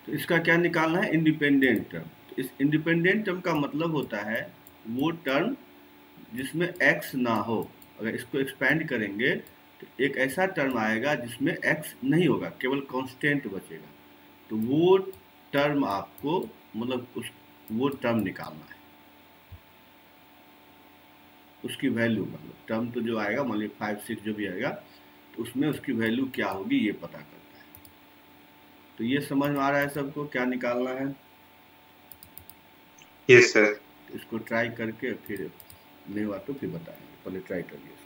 तो इसका क्या निकालना है, इंडिपेंडेंट टर्म। तो इस इंडिपेंडेंट टर्म का मतलब होता है वो टर्म जिसमें x ना हो। अगर इसको एक्सपेंड करेंगे तो एक ऐसा टर्म आएगा जिसमें x नहीं होगा, केवल कांस्टेंट बचेगा। तो वो टर्म आपको मतलब वो टर्म निकालना है, उसकी वैल्यू मतलब टर्म तो जो आएगा मान लीजिए 5 6 जो भी आएगा तो उसमें उसकी वैल्यू क्या होगी ये पता करता है। तो ये समझ में आ रहा है सबको क्या निकालना है? Yes sir. तो इसको ट्राई करके फिर नहीं हुआ तो फिर बताएंगे, पहले ट्राई करिए इसको।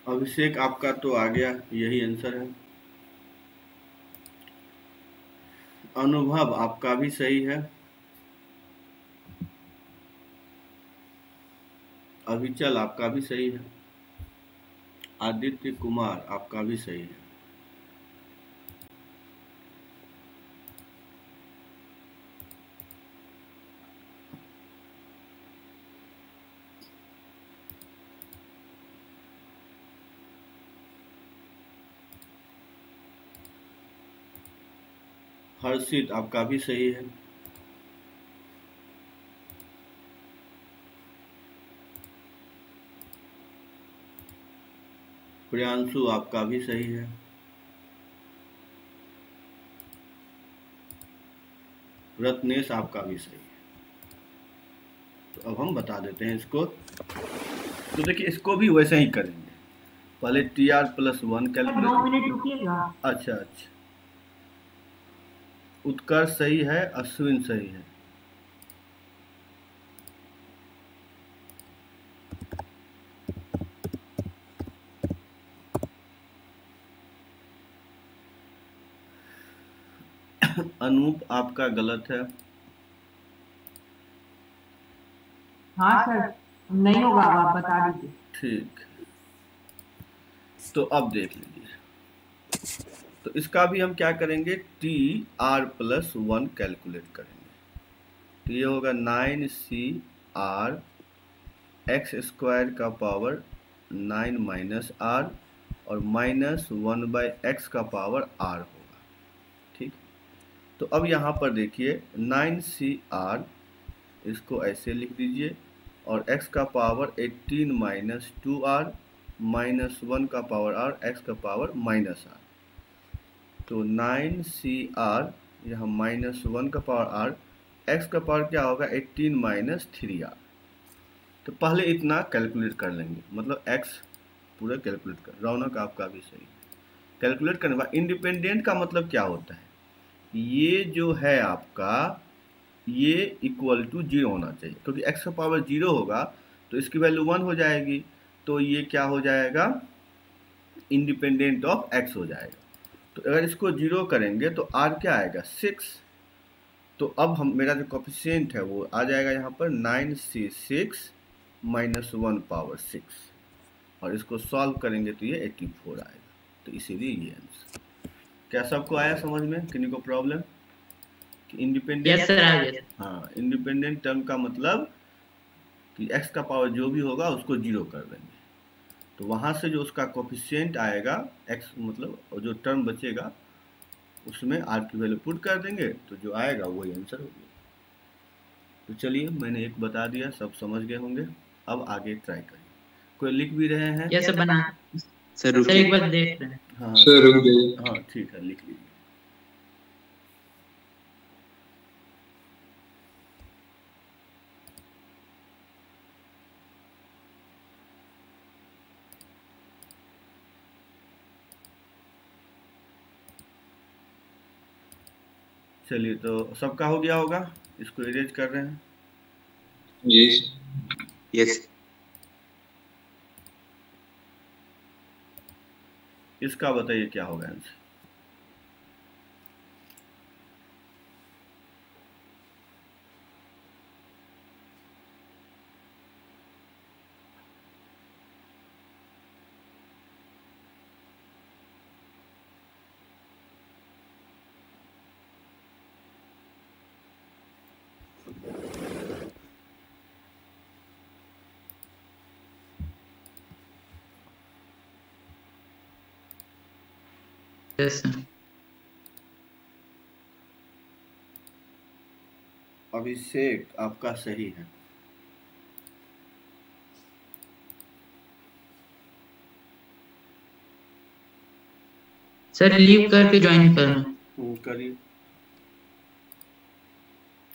अभिषेक आपका तो आ गया, यही आंसर है। अनुभव आपका भी सही है। अभिचल आपका भी सही है। आदित्य कुमार आपका भी सही है। हर्षित आपका भी सही है। प्रियांशु आपका भी सही है। रत्नेश आपका भी सही है। तो अब हम बता देते हैं इसको। तो देखिए इसको भी वैसे ही करेंगे, पहले TR+1 2 कैलकुलेट। मिनट रुकिएगा। अच्छा, उत्कर्ष सही है, अश्विन सही है। अनूप आपका गलत है। हाँ सर, नहीं होगा, अब आप बता दीजिए। ठीक, तो अब देख लीजिए। तो इसका भी हम क्या करेंगे, TR+1 कैलकुलेट करेंगे। तो ये होगा 9CR x² का पावर 9 माइनस R और -1/x का पावर R होगा। ठीक, तो अब यहाँ पर देखिए 9CR इसको ऐसे लिख दीजिए और x का पावर 18 माइनस 2R -1 का पावर R, x का पावर -R। तो 9CR यहाँ -1 का पावर R, x का पावर क्या होगा 18 माइनस 3R। तो पहले इतना कैलकुलेट कर लेंगे, मतलब x पूरा कैलकुलेट कर। रौनक आपका भी सही। कैलकुलेट करने के बाद इंडिपेंडेंट का मतलब क्या होता है, ये जो है आपका ये इक्वल टू 0 होना चाहिए, क्योंकि x का पावर 0 होगा तो इसकी वैल्यू 1 हो जाएगी। तो ये क्या हो जाएगा, इंडिपेंडेंट ऑफ x हो जाएगा। तो अगर इसको 0 करेंगे तो r क्या आएगा 6। तो अब हम मेरा जो कोफिशिएंट है वो आ जाएगा यहाँ पर 9C6 -1 पावर 6 और इसको सॉल्व करेंगे तो ये 84 आएगा। तो इसीलिए ये आंसर। क्या सबको आया समझ में, किन्हीं को प्रॉब्लम? इंडिपेंडेंट, यस सर आ गया। हाँ, इंडिपेंडेंट टर्म का मतलब कि x का पावर जो भी होगा उसको 0 कर देंगे। तो वहाँ से जो उसका कोफिशिएंट आएगा x मतलब जो टर्म बचेगा उसमें आर की वैल्यू पुट कर देंगे तो जो आएगा वही आंसर होगा। तो चलिए मैंने एक बता दिया, सब समझ गए होंगे। अब आगे ट्राई करिए। कोई लिख भी रहे हैं? कैसे बना? सर सर एक बार देख रहे हैं। हाँ सर रुक जाइए। हाँ ठीक है, लिख लीजिए। चलिए तो सबका हो गया होगा, इसको इरेज कर रहे हैं। Yes yes. इसका बताइए क्या होगा आंसर। Yes sir. अभिषेक आपका सही है। सर लीव करके ज्वाइन करना। करिए।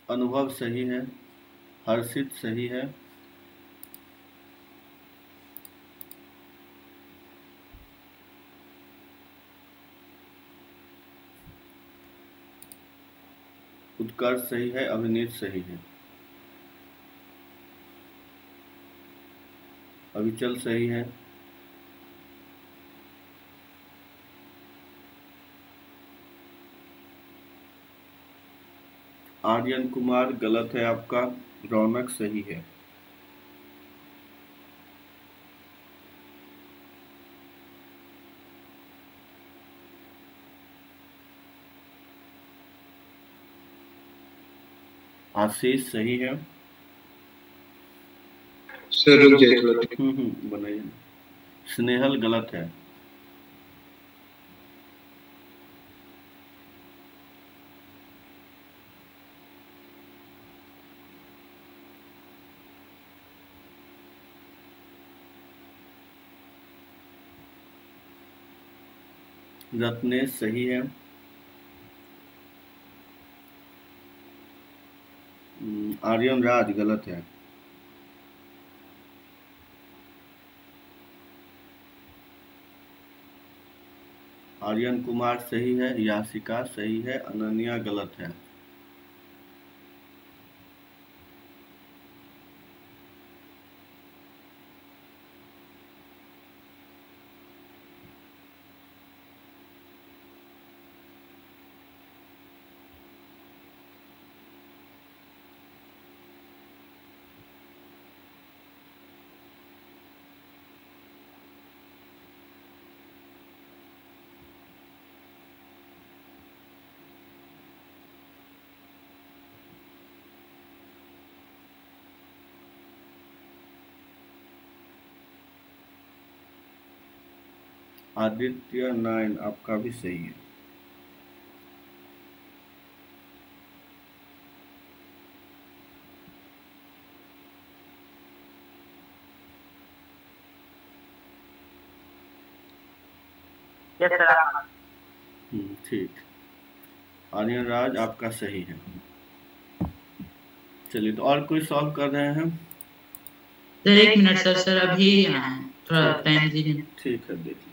अनुभव सही है, हर्षित सही है, उत्कर्ष सही है, अभिनीत सही है, अविचल सही है, आर्यन कुमार गलत है आपका, रौनक सही है। आशीष सही है। सर रुक जाइए थोड़ा। बनाइए। स्नेहल गलत है। रत्नेश सही है। आर्यन राज गलत है। आर्यन कुमार सही है, यासिका सही है, अनन्या गलत है। आदित्य 9 आपका भी सही है। Yes sir. ठीक। आर्यन राज आपका सही है। चलिए तो और कोई सॉल्व कर रहे हैं? सर एक मिनट सर, सर अभी थोड़ा टाइम दीजिए। ठीक है, देख लीजिए।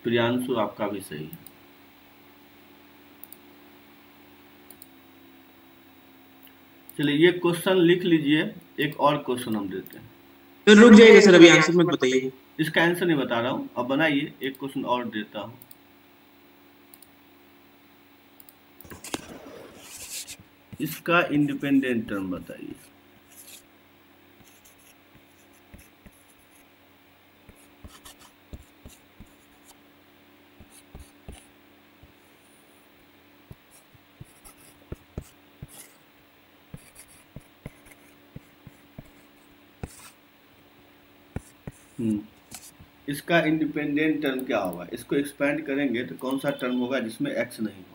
प्रियांशु आपका भी सही है। चलिए ये क्वेश्चन लिख लीजिए, एक और क्वेश्चन हम देते हैं। सर रुक जाइएगा सर, अभी आंसर मत बताइए। इसका आंसर नहीं बता रहा हूँ, अब बनाइए, एक क्वेश्चन और देता हूँ। इसका इंडिपेंडेंट टर्म बताइए। इसका इंडिपेंडेंट टर्म क्या होगा? इसको एक्सपेंड करेंगे तो कौन सा टर्म होगा जिसमें x नहीं होगा?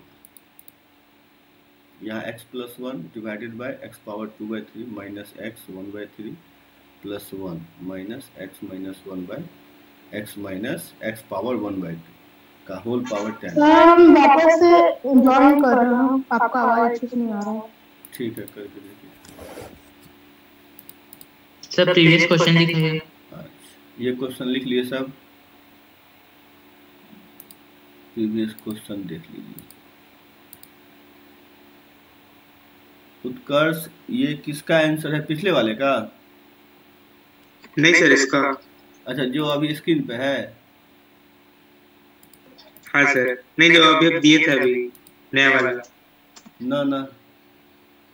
यहाँ x+1 divided by x⁻2/3 minus x1/3 plus 1 minus x minus x⁻1/2 का होल पावर 10। सर हम वापस से ज्वाइन कर रहे हैं, आपका आवाज अच्छे से नहीं आ रहा है। ठीक है, करके देखिए। सर प्रीवियस क्वेश्चन दिखाइए। अच्छा, ये क्वेश्चन लिख लिए सब, प्रीवियस क्वेश्चन देख लीजिए। उत्कर्ष, ये किसका आंसर है? पिछले वाले का? नहीं सर, इसका। अच्छा, जो अभी स्क्रीन पे है? हाँ सर, नहीं जो अभी आप दिए थे अभी नया वाला। ना ना,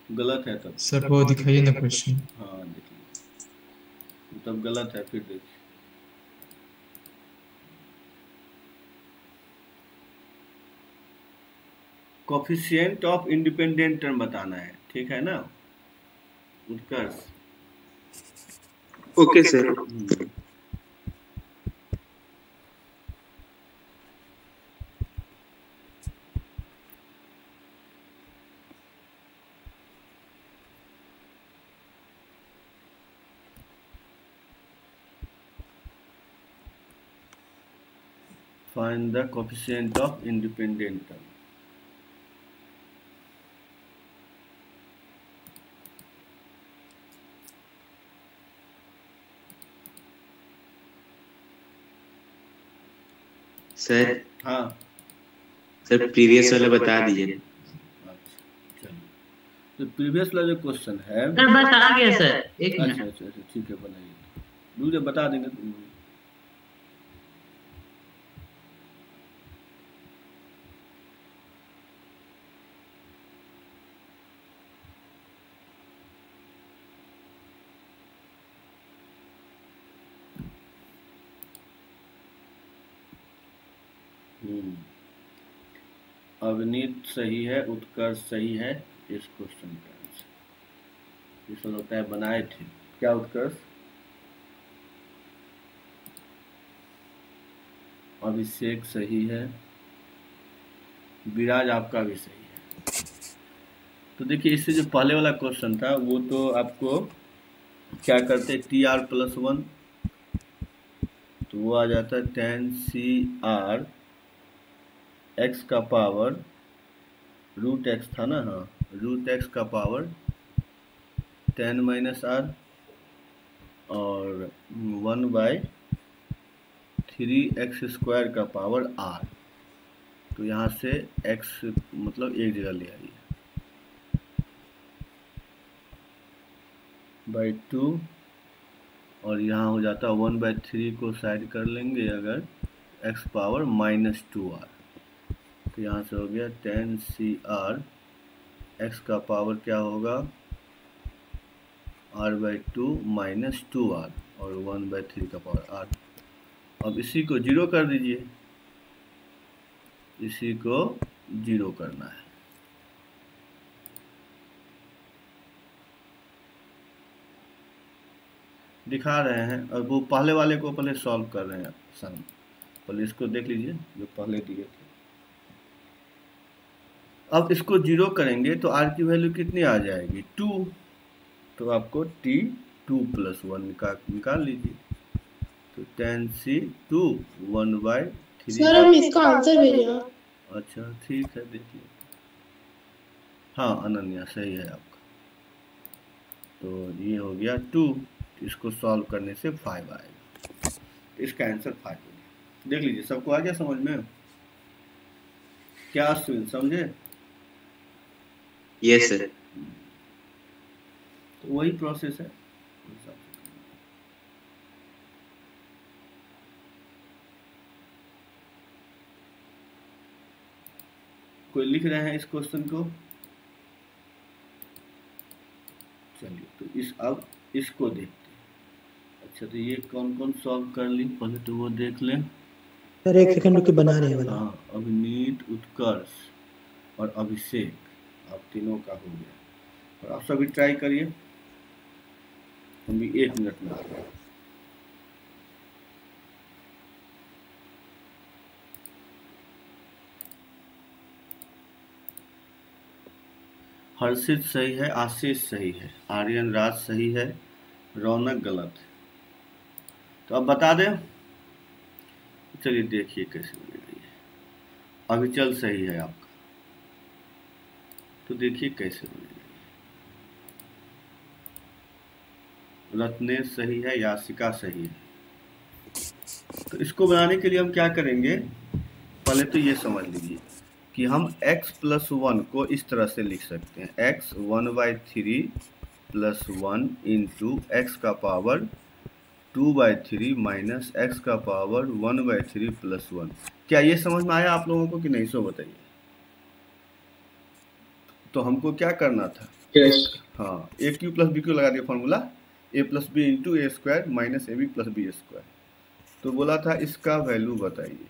गलत है तब। सर वो दिखाइए ना क्वेश्चन। हाँ देखिए, तब गलत है, फिर देखिए। कोफिशिएंट ऑफ इंडिपेंडेंट टर्म बताना है, ठीक है ना Utkarsh? Okay sir. Find the coefficient of independent term. Sir हाँ सर, प्रीवियस वाला बता दीजिए। अच्छा, चलिए, तो प्रीवियस वाला जो क्वेश्चन है सर बस आ गया सर, एक अच्छा मिनट। अच्छा अच्छा, ठीक है, बनाइए, दूसरे बता देंगे। अवनीत सही है, उत्कर्ष सही है इस क्वेश्चन का आंसर। ये सब लगता है बनाए थे क्या उत्कर्ष? अभिषेक सही है, विराज आपका भी सही है। तो देखिए, इससे जो पहले वाला क्वेश्चन था वो तो आपको क्या करते, TR+1, तो वो आ जाता है tan CR x का पावर √x था ना, हाँ, √x का पावर 10 माइनस r और 1/3x² का पावर r। तो यहाँ से x मतलब एक जगह ले आइए, /2, और यहाँ हो जाता 1/3 को साइड कर लेंगे अगर, x पावर -2r, तो यहाँ से हो गया tan CR x का पावर क्या होगा, r/2 -2r और 1/3 का पावर r। अब इसी को 0 कर दीजिए, इसी को 0 करना है। दिखा रहे हैं, और वो पहले वाले को पहले सॉल्व कर रहे हैं सर, पहले इसको देख लीजिए जो पहले दिए थे। अब इसको 0 करेंगे तो r की वैल्यू कितनी आ जाएगी, 2, तो आपको t2+1 निकाल लीजिए, तो tan C2 1/3। सर हम इसका आंसर भेजें? अच्छा ठीक है, देखिए, हाँ अनन्या सही है आपका, तो ये हो गया 2, इसको सॉल्व करने से 5 आएगा, इसका आंसर 5 हो गया। देख लीजिए, सबको आ गया समझ में? क्या अश्विन समझे? Yes sir. तो वही प्रोसेस है। कोई लिख रहे हैं इस क्वेश्चन को? चलिए, तो अब इसको देखते हैं। अच्छा, तो ये कौन कौन सॉल्व कर ली, पहले तो वो देख लें। सर एक सेकंड रुके, बना रहे हैं। हाँ, अवनीत, उत्कर्ष और अभिषेक, आप तीनों का हो गया, और आप सभी ट्राई करिए, हम भी 1 मिनट में आ गए। हर्षित सही है, आशीष सही है, आर्यन राज सही है, रौनक गलत है। तो अब बता दें, चलिए देखिए कैसे बनेगा ये। अविचल सही है आपका, तो देखिए कैसे बनेगा। रत्नेश सही है, यासिका सही है। तो इसको बनाने के लिए हम क्या करेंगे, पहले तो ये समझ लीजिए कि हम x + 1 को इस तरह से लिख सकते हैं, x 1/3 + 1 इंटू एक्स का पावर 2/3 माइनस एक्स का पावर 1/3 + 1। क्या ये समझ में आया आप लोगों को कि नहीं, सो बताइए। तो हमको क्या करना था, हाँ, AQ + BQ लगा दिया formula, A + B into A² minus AB + B²। तो बोला था इसका वैल्यू बताइए।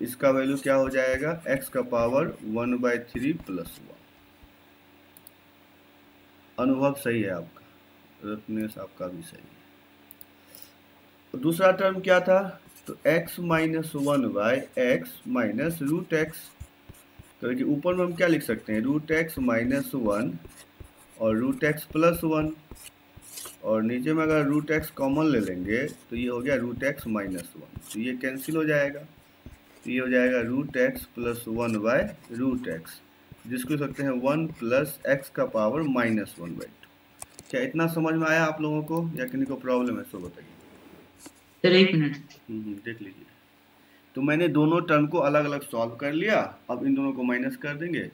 इसका वैल्यू क्या हो जाएगा, x का पावर 1/3 + 1। अनुभव सही है आपका, रत्नेश आपका भी सही है। तो दूसरा टर्म क्या था, तो x - 1/x माइनस √x। तो देखिए ऊपर में हम क्या लिख सकते हैं, √x - 1 और √x + 1, और नीचे में अगर √x कॉमन ले लेंगे तो ये हो गया √x - 1, तो ये कैंसिल हो जाएगा। तो ये हो जाएगा √x + 1/√x, जिसको लिख सकते हैं 1 + x का पावर -1/2। क्या इतना समझ में आया आप लोगों को, या किसी को प्रॉब्लम है, सो बताइए। Sir 1 minute. देख लीजिए। तो मैंने दोनों टर्म को अलग अलग सॉल्व कर लिया, अब इन दोनों को माइनस कर देंगे,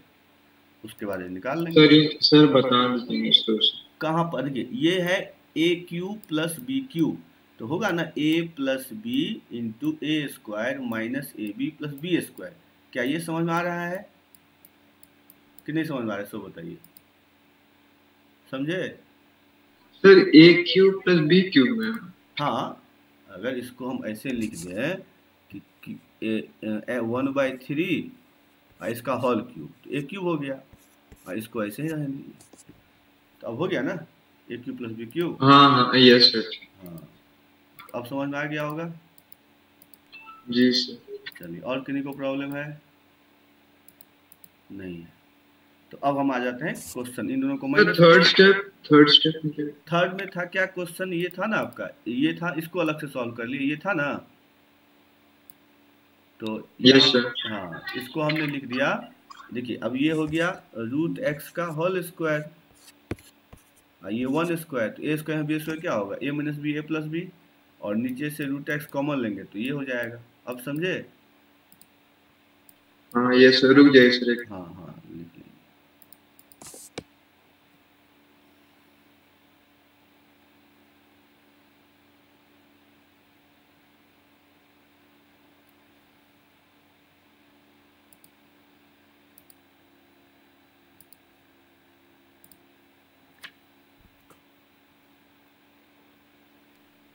उसके बाद ये निकाल लेंगे। सर बता देंगे इसको। कहाँ पर, देखिए ये है AQ + BQ, तो होगा ना A + B into A² minus AB + B²। क्या ये समझ में आ रहा है कि नहीं समझ में आ रहा है, सो बताइए। समझे सर AQ + BQ में, हाँ, अगर इसको हम ऐसे लिख दें कि 1/3 और इसका होल क्यूब, तो A³ हो गया, और इसको ऐसे ही रहने दीजिए। तो अब हो गया ना AQ + BQ। हाँ यस सर। हाँ, अब समझ में आ गया होगा। जी सर। चलिए, और किसी को प्रॉब्लम है, नहीं है। तो अब हम आ जाते हैं क्वेश्चन, इन दोनों को माइनस। थर्ड स्टेप थर्ड में था क्या क्वेश्चन, ये था ना आपका, ये था, इसको अलग से सॉल्व कर लिए, ये था ना। तो यस सर। हाँ, इसको हमने लिख दिया। देखिए अब ये हो गया √x का होल स्क्वायर, ये 1², तो A² B² क्या होगा, A - B A + B, और नीचे से √x कॉमन लेंगे तो ये हो जाएगा। अब समझे। हाँ यस सर, रुक जाइए सर। हाँ हाँ, लिख लीजिए।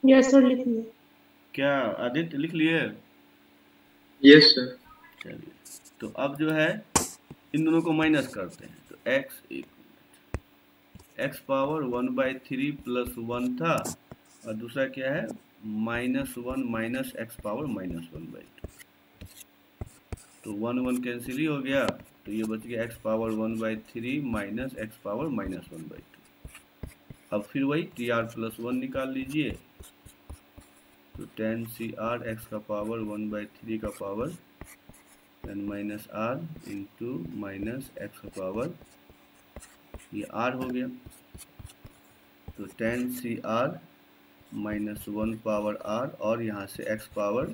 यस सर, लिख लिया। क्या आदित्य लिख लिए। Yes sir. चलिए, तो अब जो है इन दोनों को माइनस करते हैं, तो x पावर 1/3 + 1 था, और दूसरा क्या है -1 माइनस x पावर -1/2। तो 1 1 कैंसिल ही हो गया, तो ये बच गया x power 1/3 minus x power -1/2। अब फिर वही TR + 1 निकाल लीजिए, तो tan CR x का पावर 1/3 का power n - r into minus x का पावर, ये r हो गया। तो tan CR -1 पावर r, और यहाँ से x पावर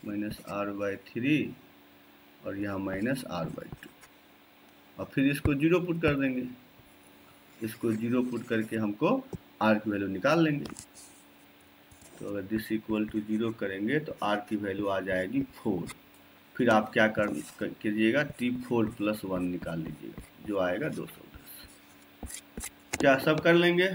-r/3, और यहाँ -r/2। और फिर इसको 0 पुट कर देंगे, इसको 0 पुट करके हमको r की वैल्यू निकाल लेंगे। तो अगर दिस इक्वल टू 0 करेंगे तो r की वैल्यू आ जाएगी 4। फिर आप क्या कीजिएगा, T4 + 1 निकाल लीजिएगा, जो आएगा 210। क्या सब कर लेंगे।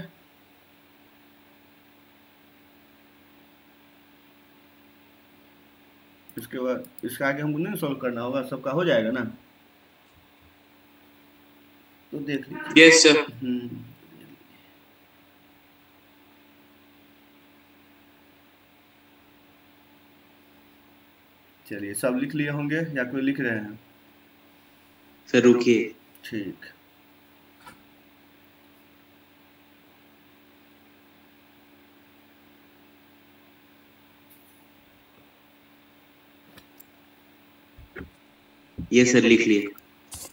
इसके बाद इसका आगे हमको नहीं सॉल्व करना होगा, सबका हो जाएगा ना। तो देख लीजिए। Yes sir. चलिए, सब लिख लिए होंगे या कोई लिख रहे हैं। सर रुकिए। ठीक, ये सर लिख लिए।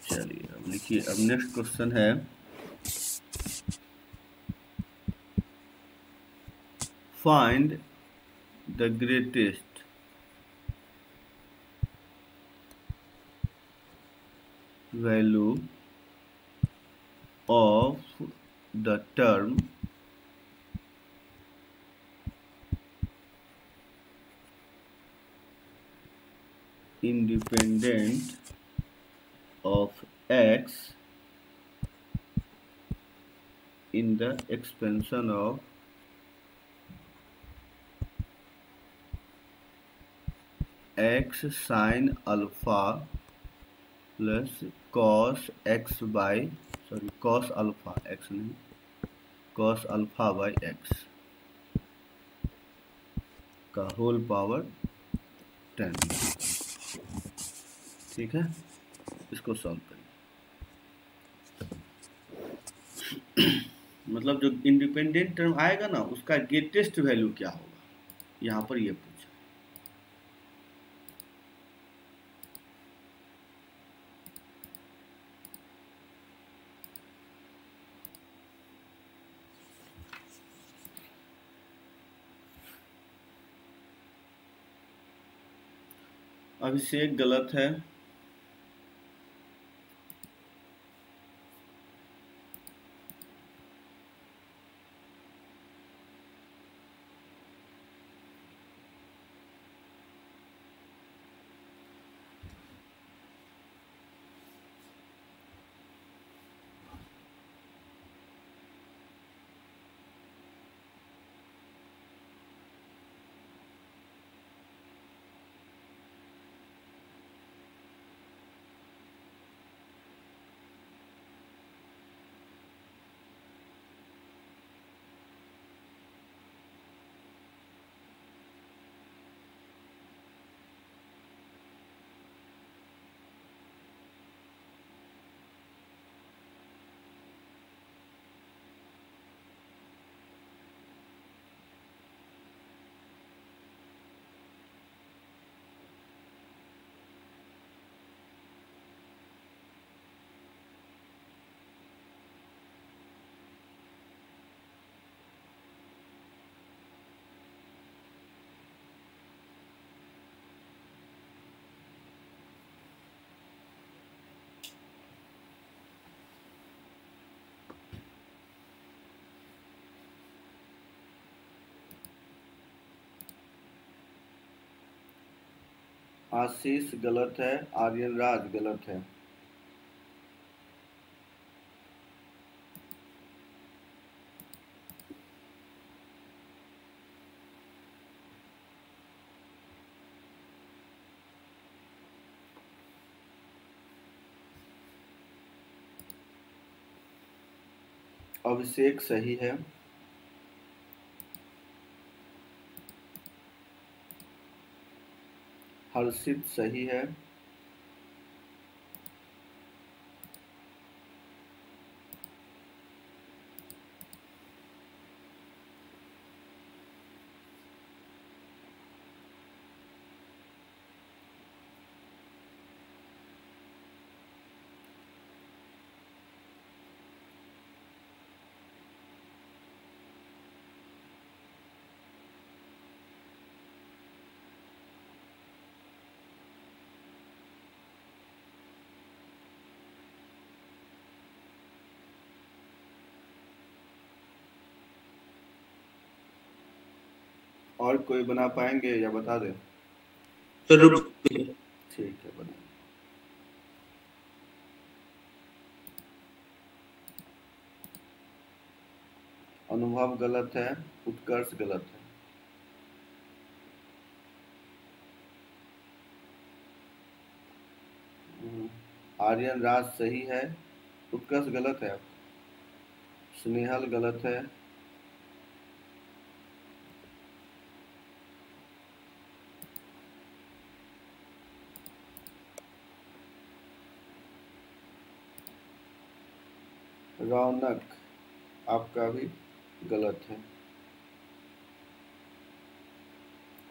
चलिए अब लिखिए। अब नेक्स्ट क्वेश्चन है find the greatest value of the term independent of x in the expansion of x sin alpha plus cos x by cos alpha x नहीं cos alpha by x का whole power 10। ठीक है, इसको solve करिए। मतलब जो independent term आएगा ना उसका ग्रेटेस्ट वैल्यू क्या होगा, यहाँ पर ये पूछा। अभिषेक गलत है, आशीष गलत है, आर्यन राज गलत है। अभिषेक सही है, हर्षित सही है, और कोई बना पाएंगे या बता दें? सर रुक। ठीक है, बना। अनुभव गलत है, उत्कर्ष गलत है। आर्यन राज सही है, उत्कर्ष गलत है, स्नेहल गलत है, रौनक आपका भी गलत है।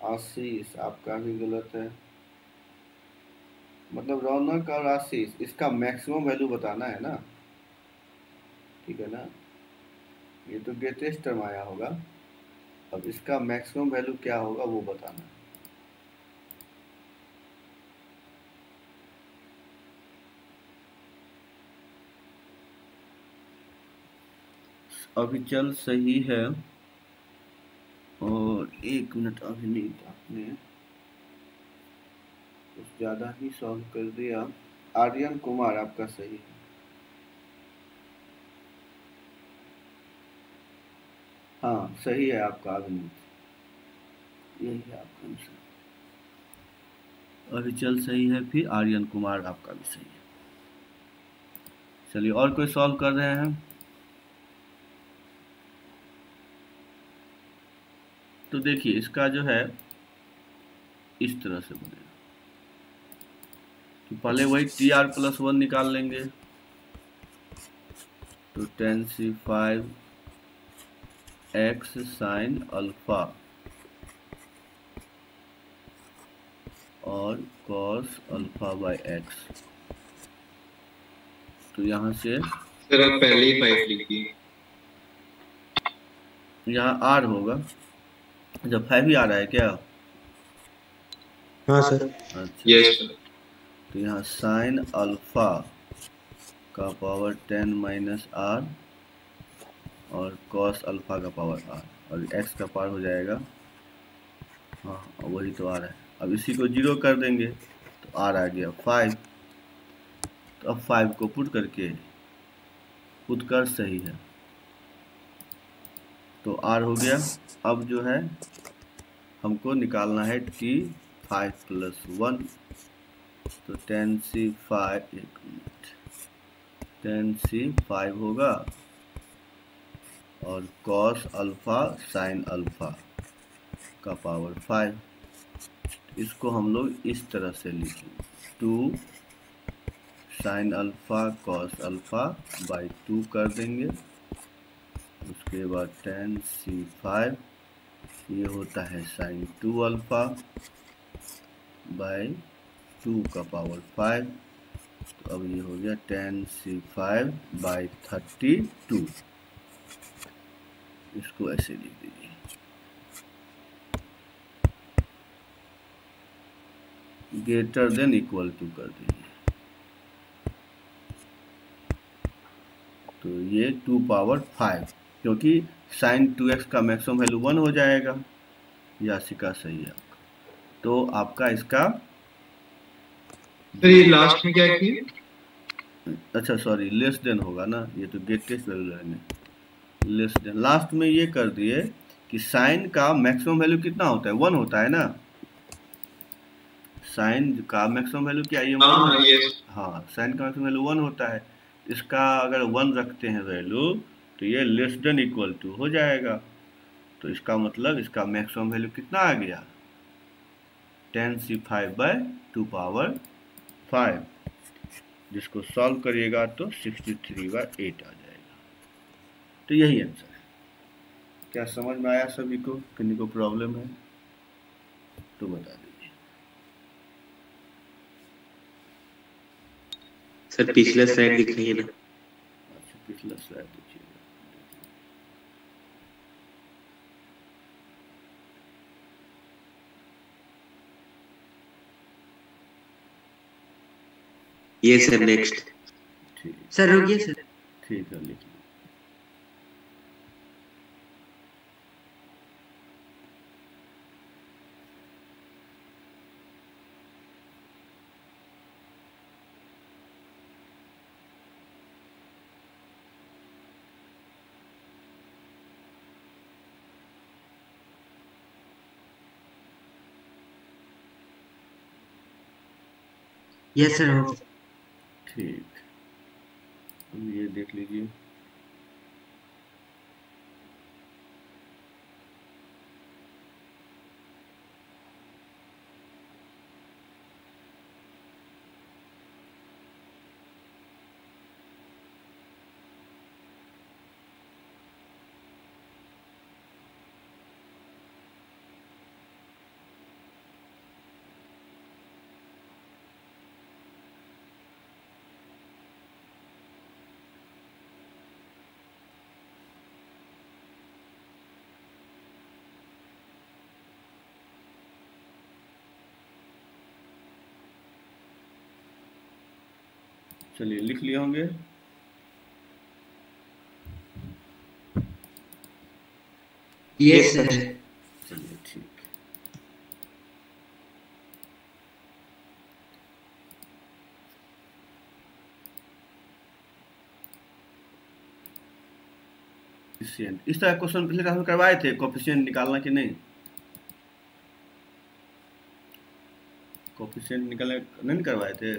आशीष आपका भी गलत है। मतलब रौनक और आशीष, इसका मैक्सिमम वैल्यू बताना है ना, ठीक है ना। ये तो ग्रेटेस्ट टर्म आया होगा, अब इसका मैक्सिमम वैल्यू क्या होगा वो बताना है। अविचल सही है, और 1 मिनट अभी नहीं, आपने कुछ ज़्यादा ही सॉल्व कर दिया। आर्यन कुमार आपका सही है। हाँ सही है आपका अभिनीत, यही है आपका आंसर। अविचल सही है, फिर आर्यन कुमार आपका भी सही है। चलिए और कोई सॉल्व कर रहे हैं? तो देखिए इसका जो है इस तरह से बनेगा, तो पहले वही TR+1 निकाल लेंगे, तो tan C5 x sin alpha और cos अल्फा बाई x, तो यहाँ से सर आप पहले ही 5 लिखिए। यहाँ r होगा, जब 5 ही आ रहा है क्या? हाँ सर। अच्छा, यस सर। तो यहाँ साइन अल्फा का पावर 10 माइनस r और cos अल्फा का पावर r, और x का पावर हो जाएगा, हाँ वही तो आ रहा है। अब इसी को 0 कर देंगे तो r आ गया 5, तो अब 5 को पुट करके उत्तर सही है, तो r हो गया। अब जो है हमको निकालना है T5+1, तो tan C5, 1 minute, tan C5 होगा और cos अल्फा sin अल्फा का पावर 5, इसको हम लोग इस तरह से लिखेंगे, 2 sin alpha cos alpha by 2 कर देंगे। उसके बाद tan C5 ये होता है sin 2 अल्फा बाई 2 का पावर 5, तो अब ये हो गया tan C5 बाई 32, इसको ऐसे लिख दीजिए। ग्रेटर देन इक्वल टू कर दीजिए, तो ये 2 पावर 5, क्योंकि sin 2x का मैक्सिमम वैल्यू 1 हो जाएगा। यासिका सही है आपका, तो आपका इसका सर ये लास्ट में क्या किया? अच्छा सॉरी, लेस देन होगा ना, ये तो ग्रेटेस्ट वैल्यू लेंगे, लेस देन लास्ट में ये कर दिए कि साइन का मैक्सिमम वैल्यू कितना होता है, 1 होता है ना। साइन का मैक्सिमम वैल्यू क्या है? हाँ साइन का मैक्सिमम वैल्यू 1 होता है, इसका अगर 1 रखते हैं वैल्यू तो ये लेस देन इक्वल टू हो जाएगा, तो इसका मतलब इसका मैक्सिमम वैल्यू कितना आ गया, tan C5 बाय 2 पावर 5, जिसको सॉल्व करिएगा तो 63/8 आ जाएगा। तो यही आंसर है। क्या समझ में आया सभी को? किसी को प्रॉब्लम है तो बता दीजिए। सर पिछला स्लाइड दिखाइए ना। अच्छा पिछला स्लाइड देखिएगा। ये सर नेक्स्ट। ठीक सर रुकिए सर। ठीक है, लिखिए। Yes sir. ठीक, अब ये देख लीजिए। चलिए लिख लिए होंगे। Yes sir. चलिए ठीक। इस तरह क्वेश्चन पिछले क्लास में करवाए थे, कोफिशिएंट निकालना कि नहीं? कोफिशिएंट निकालने नहीं करवाए थे?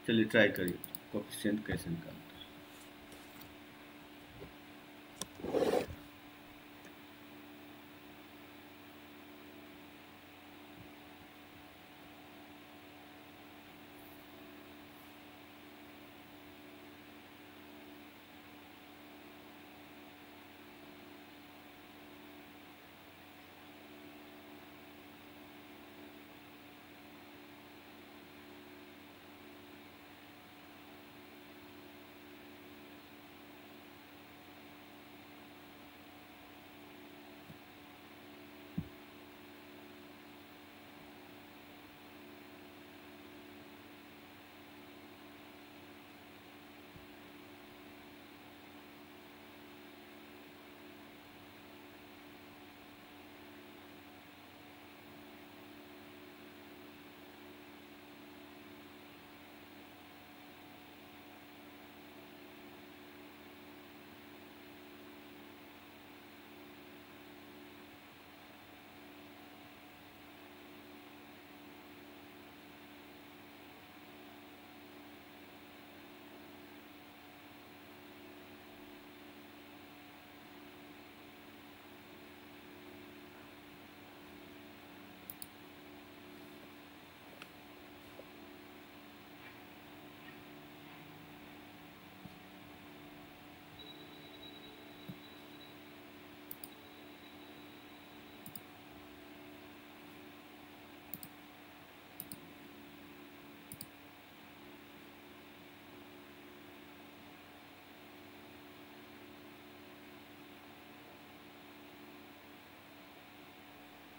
चलिए ट्राई करिए कोफिशिएंट कैसे निकालते हैं।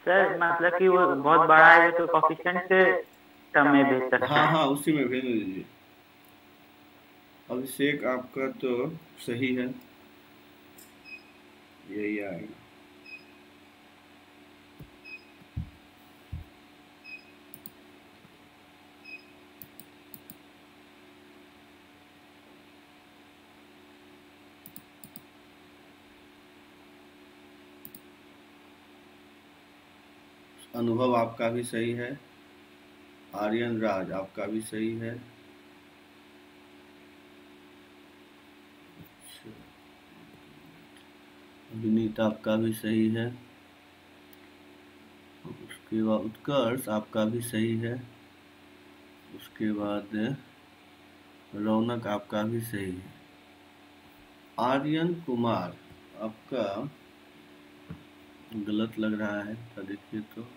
सर मतलब कि वो बहुत बड़ा है तो कोफिशिएंट टर्म में भेज सकते हाँ हैं। हाँ उसी में भेज दीजिए। अभिषेक आपका तो सही है, यही आएगा। अनुभव आपका भी सही है। आर्यन राज आपका भी सही है। विनीत आपका भी सही है। उसके बाद उत्कर्ष आपका भी सही है। उसके बाद रौनक आपका भी सही है। आर्यन कुमार आपका गलत लग रहा है, तो देखिए तो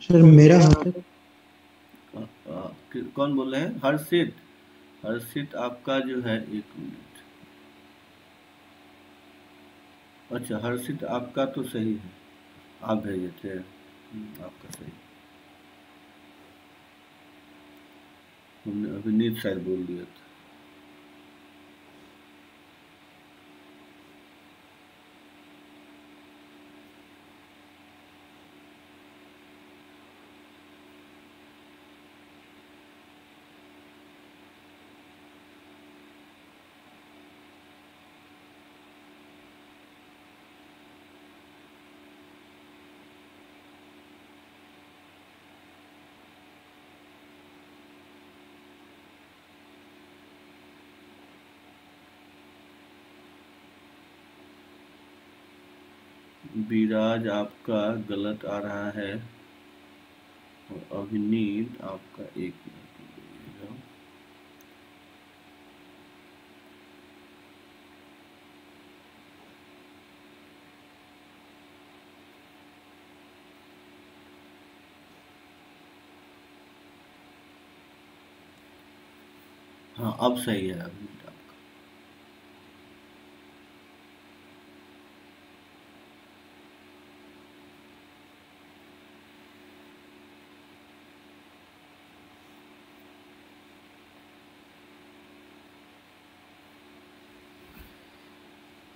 सर मेरा हाथ है। कौन बोल रहे हैं? हर्षित। हर्षित आपका जो है, एक मिनट। अच्छा हर्षित आपका तो सही है, आप भेजे थे। आपका सही। हमने अभिनीत शायद बोल दिया था। विराज आपका गलत आ रहा है, और अभिनीत आपका एक मिनट। हाँ अब सही है अभिनीत आपका।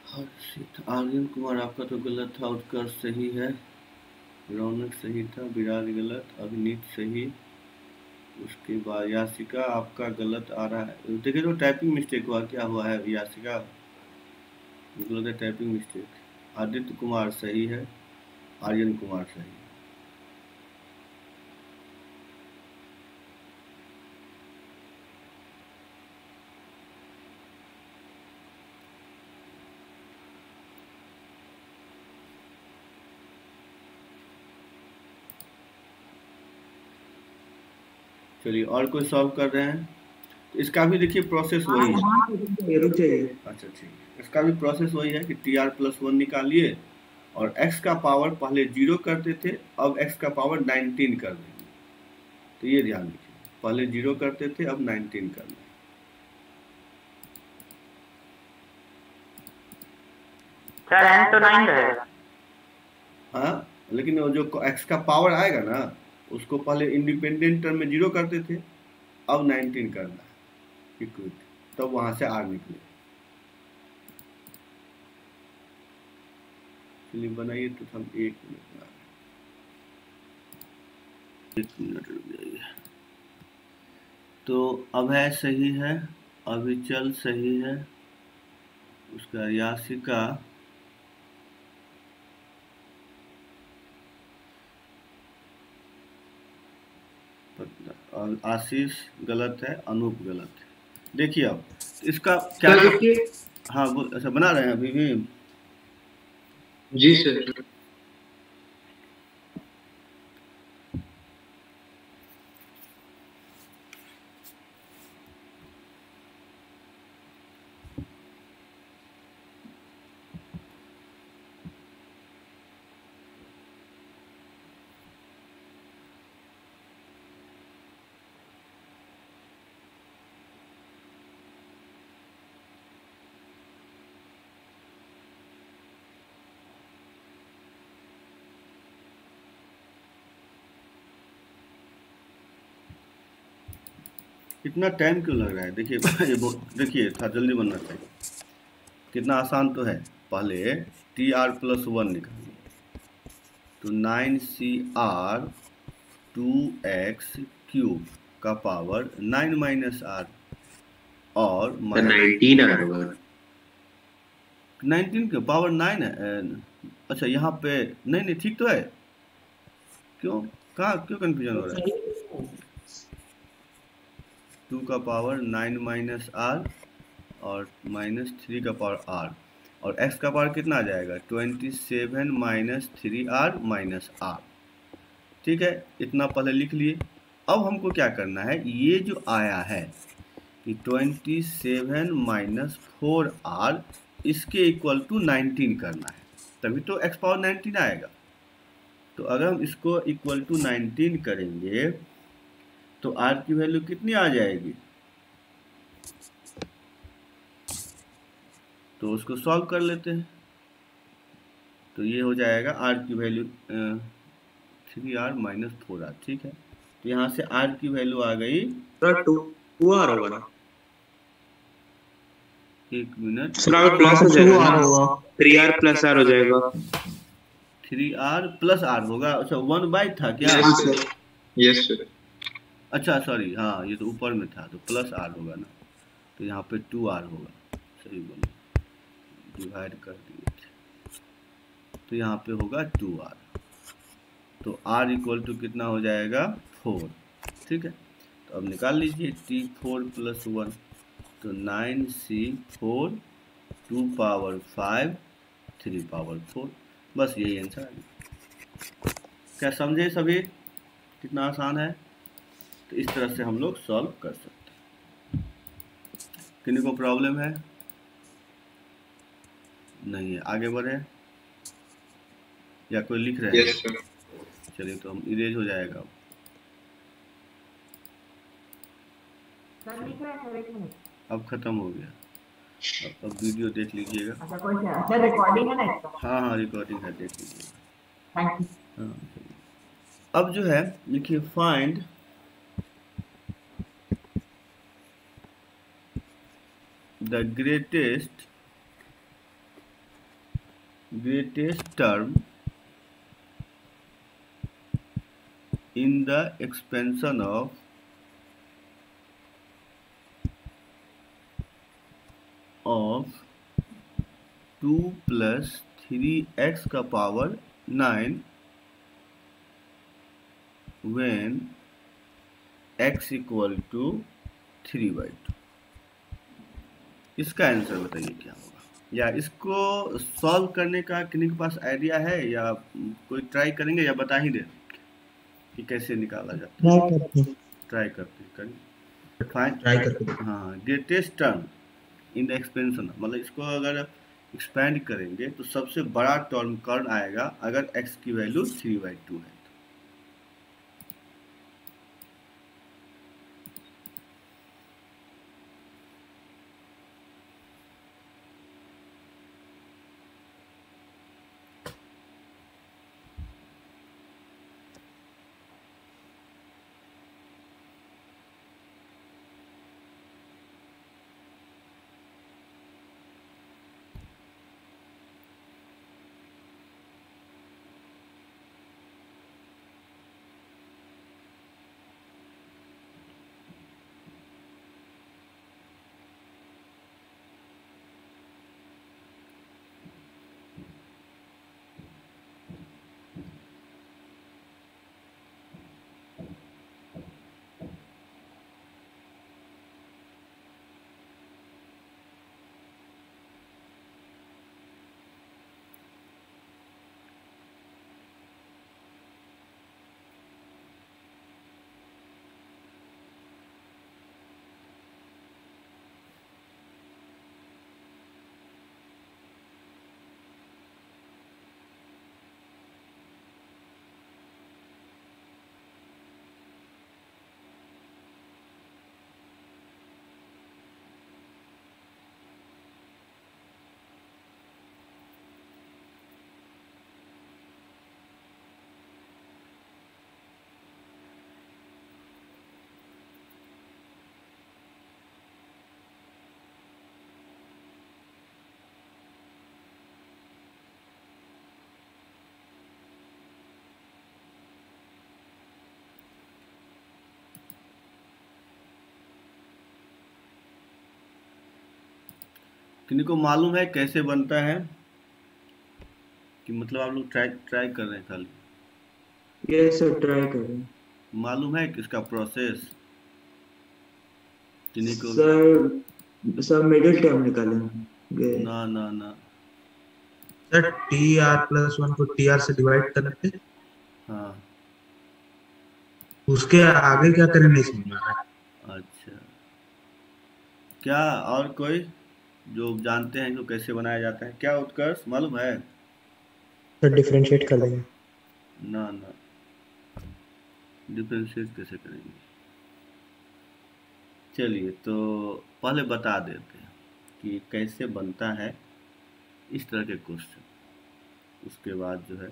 आर्यन कुमार आपका तो गलत था, उत्कर्ष सही है, रौनक सही था, विराज गलत, अभिनीत सही, उसके बाद यासिका आपका गलत आ रहा है। देखिए तो टाइपिंग मिस्टेक हुआ, क्या हुआ है यासिका, गलत है टाइपिंग मिस्टेक। आदित्य कुमार सही है, आर्यन कुमार सही है। चलिए और कोई सॉल्व कर रहे हैं? तो इसका भी देखिए प्रोसेस वही है। रुक जाइए। अच्छा ठीक है, इसका भी प्रोसेस वही है कि TR+1 निकालिए और x का पावर पहले 0 करते थे, अब x का पावर 19 कर देंगे। तो ये ध्यान रखिए, पहले 0 करते थे, अब 19 कर देंगे। सर n तो 9 रहेगा। हाँ, लेकिन वो जो x का पावर आएगा ना, उसको पहले इंडिपेंडेंट टर्म में 0 करते थे, अब 19 करना है इक्वल, तब वहां से R निकले। चलिए बनाइए तो हम 1 मिनट बना रहे हैं, 1 मिनट रुक जाइए। तो अभय सही है, अभिचल सही है, उसका यासिका और आशीष गलत है, अनूप गलत है। देखिए अब इसका क्या, हाँ अच्छा बना रहे हैं अभी भी। जी सर। इतना टाइम क्यों लग रहा है? देखिए ये देखिए थोड़ा जल्दी बनना चाहिए। कितना आसान तो है। पहले TR+1 निकालिए, तो 9CR 2x³ का पावर 9 माइनस R और 19 आ रहा है। 19 के पावर 9 है। अच्छा यहाँ पे नहीं ठीक तो है, क्यों कंफ्यूजन हो रहा है? 2 का पावर 9 माइनस R और -3 का पावर R, और x का पावर कितना आ जाएगा? 27 माइनस 3R माइनस R। ठीक है, इतना पहले लिख लिए। अब हमको क्या करना है, ये जो आया है कि 27 माइनस 4R इसके इक्वल टू 19 करना है, तभी तो x पावर 19 आएगा। तो अगर हम इसको इक्वल टू 19 करेंगे तो R की वैल्यू कितनी आ जाएगी? तो उसको सॉल्व कर लेते हैं। तो ये हो जाएगा R की वैल्यू 3R माइनस 4R। ठीक है, तो यहाँ से R की वैल्यू आ गई 2R होगा ना? 1 मिनट, प्लस हो जाएगा ना? 3R प्लस R हो जाएगा। 3R प्लस R होगा। अच्छा 1/, था क्या? Yes sir. अच्छा सॉरी, हाँ ये तो ऊपर में था, तो प्लस R होगा ना, तो यहाँ पे 2R होगा। सही बोलो, डिवाइड कर दिए थे, तो यहाँ पे होगा 2R। तो R इक्वल टू कितना हो जाएगा? 4। ठीक है, तो अब निकाल लीजिए T4+1, तो 9C4 2 पावर 5 3 पावर 4। बस यही आंसर आ गया। क्या समझे सभी? कितना आसान है। तो इस तरह से हम लोग सॉल्व कर सकते हैं। किन्हीं को प्रॉब्लम है? नहीं है, आगे बढ़े या कोई लिख रहे हैं? चलिए तो हम इरेज हो जाएगा। अब खत्म हो गया। अब वीडियो देख लीजिएगा। अच्छा रिकॉर्डिंग है ना इसका? हाँ रिकॉर्डिंग है, देख लीजिएगा। Thank you. हाँ, अब जो है लिखिए find the greatest greatest term in the expansion of of 2 plus 3x का power 9 when x equal to 3/2। इसका आंसर बताइए क्या होगा, या इसको सॉल्व करने का किसी के पास आइडिया है, या कोई ट्राई करेंगे, या बता ही दे कि कैसे निकाला जाता है। ट्राई करते हैं। हाँ, greatest term in the expansion, मतलब इसको अगर एक्सपेंड करेंगे तो सबसे बड़ा टर्म कौन आएगा अगर x की वैल्यू 3/2 है। किन्हीं को मालूम है कैसे बनता है, कि मतलब आप लोग ट्राई कर रहे हैं खाली? यस सर, ट्राई कर रहे हैं। मालूम है किसका प्रोसेस? किन्हीं को? सर मिडिल टर्म निकालेंगे। ना ना ना सर TR+1 को TR से डिवाइड करते। हाँ, उसके आगे क्या करें नहीं समझ में आ रहा। अच्छा, क्या और कोई जो जानते हैं कि कैसे बनाया जाता है? क्या उत्कर्ष मालूम है? सर डिफरेंशिएट कर देंगे। ना ना, डिफरेंशिएट कैसे करेंगे? चलिए तो पहले बता देते हैं कि कैसे बनता है इस तरह के क्वेश्चन, उसके बाद जो है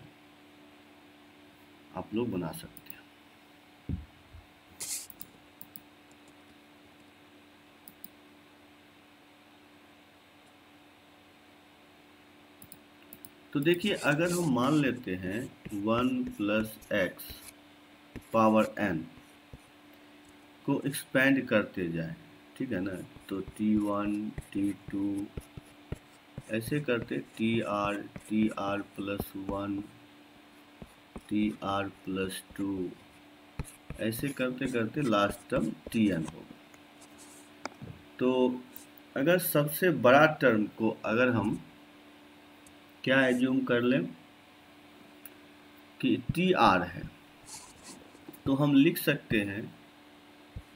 आप लोग बना सकते हैं। तो देखिए, अगर हम मान लेते हैं 1 + x पावर n को एक्सपेंड करते जाएं, ठीक है ना, तो t1 t2 ऐसे करते tr tr+1 tr+2 ऐसे करते करते लास्ट टर्म tn होगा। तो अगर सबसे बड़ा टर्म को अगर हम क्या एज्यूम कर लें कि tr है, तो हम लिख सकते हैं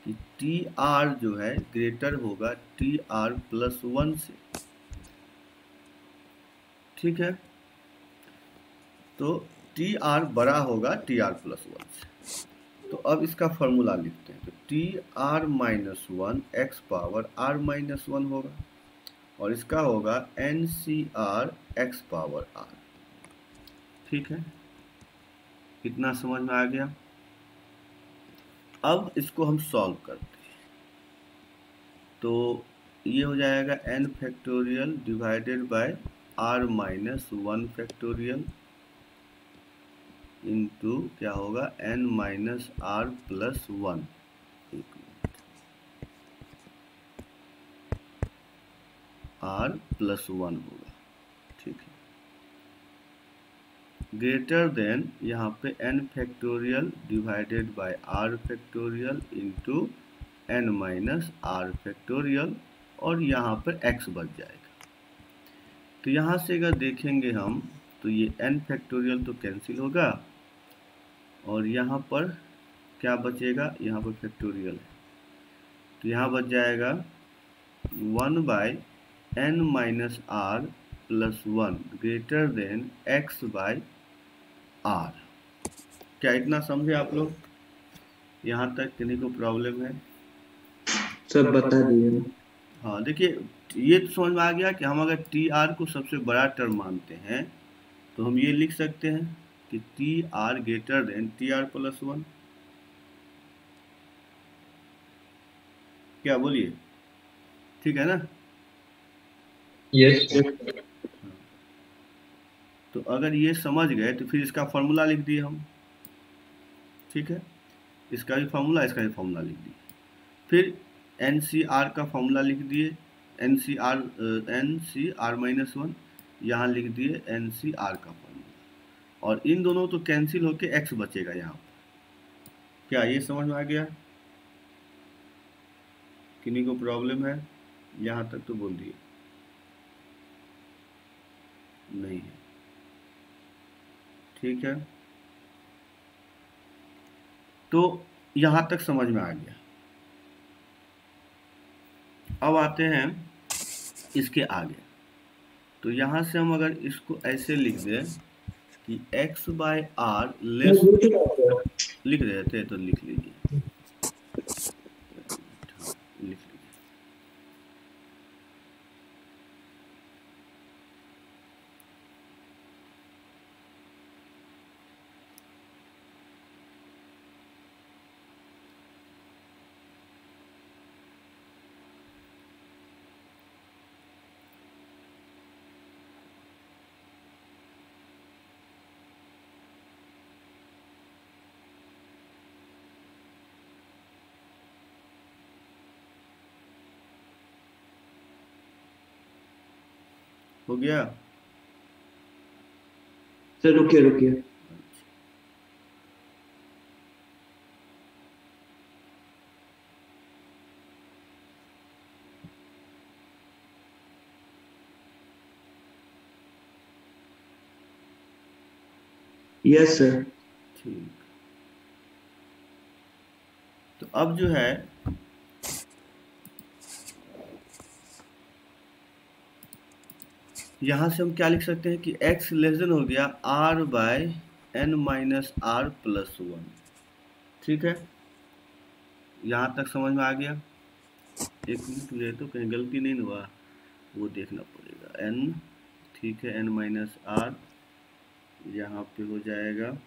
कि tr जो है ग्रेटर होगा tr+1 से, ठीक है। तो tr बड़ा होगा tr+1 से। तो अब इसका फॉर्मूला लिखते हैं, तो tr-1 x पावर r-1 होगा, और इसका होगा NCR x पावर r, ठीक है। कितना समझ में आ गया? अब इसको हम सॉल्व करते हैं, तो ये हो जाएगा n factorial divided by R minus 1 factorial into क्या होगा n minus R plus 1, R plus 1 होगा, ठीक है, ग्रेटर देन यहाँ पे n factorial divided by r factorial into n minus R factorial, और यहाँ पर x बच जाएगा। तो यहाँ से अगर देखेंगे हम तो ये n फैक्टोरियल तो कैंसिल होगा, और यहाँ पर क्या बचेगा, यहाँ पर फैक्टोरियल है, तो यहाँ बच जाएगा 1 by n minus R plus 1 greater than x by R. क्या इतना समझे आप लोग? यहाँ तक किन्हीं को प्रॉब्लम है? सब बता दिए। हाँ देखिए, ये तो समझ में आ गया कि हम अगर टी आर को सबसे बड़ा टर्म मानते हैं तो हम ये लिख सकते हैं कि T R greater than T R plus 1। क्या बोलिए, ठीक है ना? यस। तो अगर ये समझ गए तो फिर इसका फॉर्मूला लिख दिए हम, ठीक है, इसका भी फॉर्मूला, इसका भी फॉर्मूला लिख दिए, फिर NCR का फॉर्मूला लिख दिए, NCR माइनस 1, यहाँ लिख दिए NCR का फॉर्मूला, और इन दोनों तो कैंसिल होके x बचेगा यहाँ पर। क्या ये समझ में आ गया? किन्हीं को प्रॉब्लम है? यहाँ तक तो बोल दिए नहीं है, ठीक है, तो यहाँ तक समझ में आ गया। अब आते हैं इसके आगे, तो यहाँ से हम अगर इसको ऐसे लिख दें कि x बाय आर लेस, लिख रहे थे तो लिख लीजिए, लिख लीजिए, हो गया? सर रुकिए रुकिए। Yes sir. ठीक, तो अब जो है यहाँ से हम क्या लिख सकते हैं कि x लेस देन हो गया r by n minus R plus 1, ठीक है, यहाँ तक समझ में आ गया? एक मिनट ले, तो कहीं गलती नहीं हुआ वो देखना पड़ेगा। n, ठीक है, n माइनस आर यहाँ पे हो जाएगा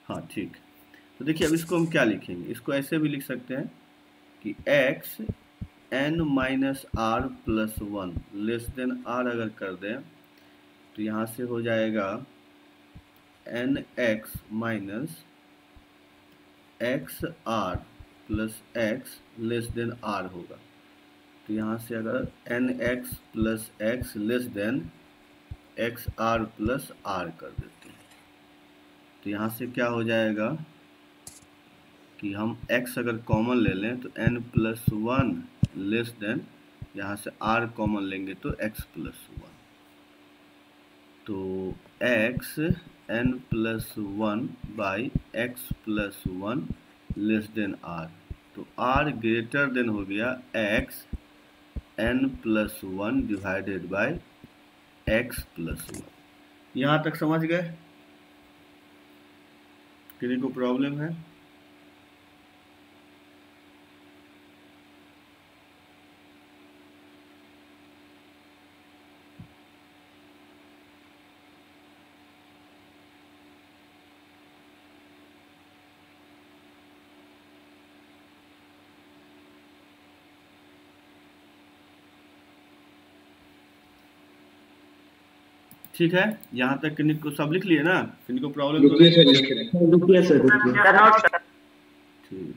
हाँ ठीक। तो देखिए अब इसको हम क्या लिखेंगे, इसको ऐसे भी लिख सकते हैं कि x n minus R plus 1 less than R अगर कर दें तो यहाँ से हो जाएगा n x minus X R plus X less than R होगा। तो यहाँ से अगर N X plus X less than X R plus R कर देते हैं तो यहाँ से क्या हो जाएगा कि हम x अगर कॉमन ले लें तो n प्लस 1 लेस देन, यहाँ से r कॉमन लेंगे तो x प्लस 1, तो x n plus 1 by x plus 1 less then r, तो r ग्रेटर देन हो गया x n plus 1 divided by x plus 1। यहाँ तक समझ गए? किसी को प्रॉब्लम है? ठीक है, यहाँ तक किन्हीं को सब लिख लिए ना, किन्हीं को प्रॉब्लम तो रुकिए नहीं? सर, लिख रहे हैं। रुकिए सर, रुकिए। ठीक,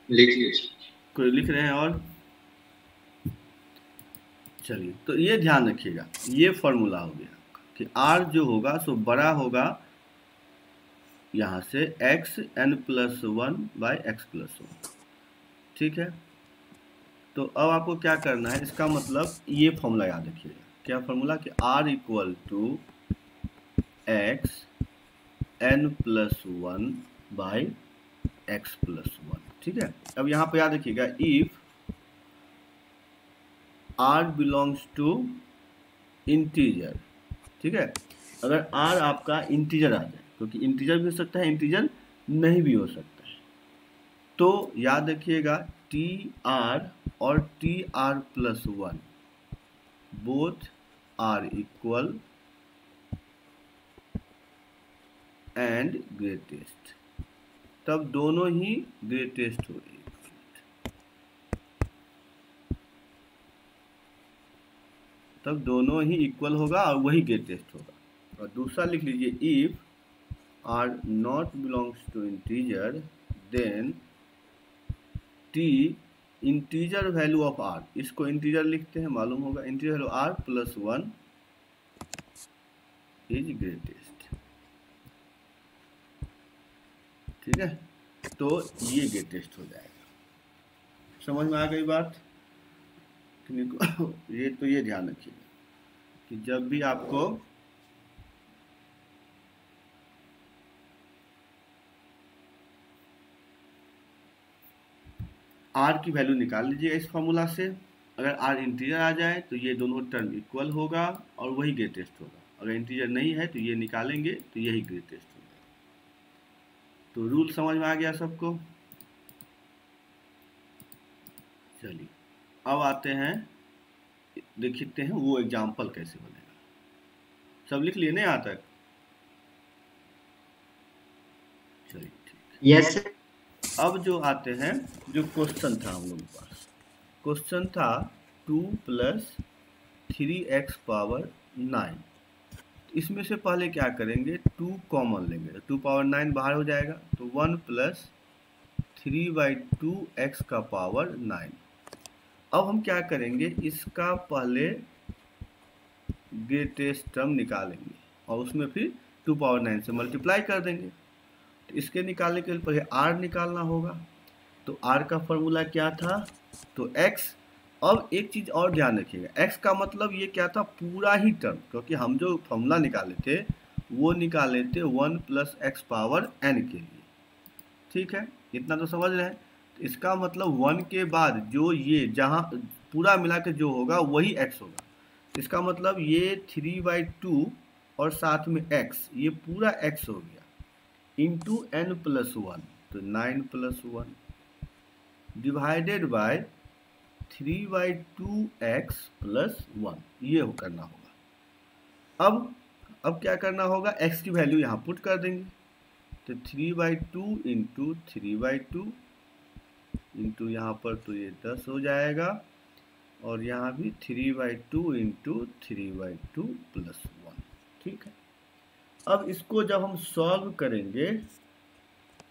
लिखिए। कोई लिख रहे हैं और? चलिए, तो ये ध्यान रखिएगा, ये फॉर्मूला हो गया कि r जो होगा सो बड़ा होगा यहाँ से xn+1/x+1। ठीक है, तो अब आपको क्या करना है, इसका मतलब ये फॉर्मूला याद रखिएगा। क्या फॉर्मूला? कि r = xn+1/x+1। ठीक है, अब यहाँ पे याद रखिएगा, if r belongs to integer. ठीक है, अगर r आपका इंटीजर आ जाए, क्योंकि इंटीजर भी हो सकता है, इंटीजर नहीं भी हो सकता है, तो याद रखिएगा tr और tr+1 both are equal and greatest, तब दोनों ही ग्रेटेस्ट हो रही है। तब दोनों ही इक्वल होगा और वही ग्रेटेस्ट होगा। और दूसरा लिख लीजिए, if r not belongs to integer then t integer value of r, इसको इंटीजर लिखते हैं, मालूम होगा, integer value r+1 is greatest. ठीक है, तो ये ग्रेटेस्ट हो जाएगा। समझ में आ गई बात? ये तो ये ध्यान रखिएगा कि जब भी आपको r की वैल्यू निकाल लीजिए इस फॉर्मूला से। अगर r इंटीजर आ जाए तो ये दोनों टर्म इक्वल होगा और वही ग्रेटेस्ट होगा। अगर इंटीजर नहीं है तो ये निकालेंगे तो यही ग्रेटेस्ट होगा। तो रूल समझ में आ गया सबको? चलिए, अब आते हैं, देखते हैं वो एग्जाम्पल कैसे बनेगा। सब लिख लिए ना यहाँ तक? चलिए ठीक। यस। अब जो आते हैं, जो क्वेश्चन था हम लोगों के पास, क्वेश्चन था 2 + 3x⁻9। इसमें से पहले क्या करेंगे, 2 कॉमन लेंगे, तो 2⁻9 बाहर हो जाएगा, तो 1 + 3/2x⁻9। अब हम क्या करेंगे, इसका पहले ग्रेटेस्ट टर्म निकालेंगे और उसमें फिर 2⁻9 से मल्टीप्लाई कर देंगे। तो इसके निकालने के लिए पहले r निकालना होगा। तो r का फॉर्मूला क्या था, तो x। अब एक चीज़ और ध्यान रखिएगा, x का मतलब ये क्या था, पूरा ही टर्म, क्योंकि हम जो फॉर्मूला निकाले थे वो निकाले थे 1 + x⁻n के लिए। ठीक है, इतना तो समझ रहे हैं। तो इसका मतलब 1 के बाद जो ये जहाँ पूरा मिला के जो होगा वही x होगा। इसका मतलब ये 3/2 और साथ में x, ये पूरा x हो गया, इंटू n+1, तो 9 + 1 डिवाइडेड बाय 3/2x+1, ये करना होगा। अब क्या करना होगा, x की वैल्यू यहाँ पुट कर देंगे, तो 3/2 इंटू 3/2 इंटू यहाँ पर तो ये 10 हो जाएगा, और यहाँ भी 3/2 इंटू 3/2+1। ठीक है, अब इसको जब हम सॉल्व करेंगे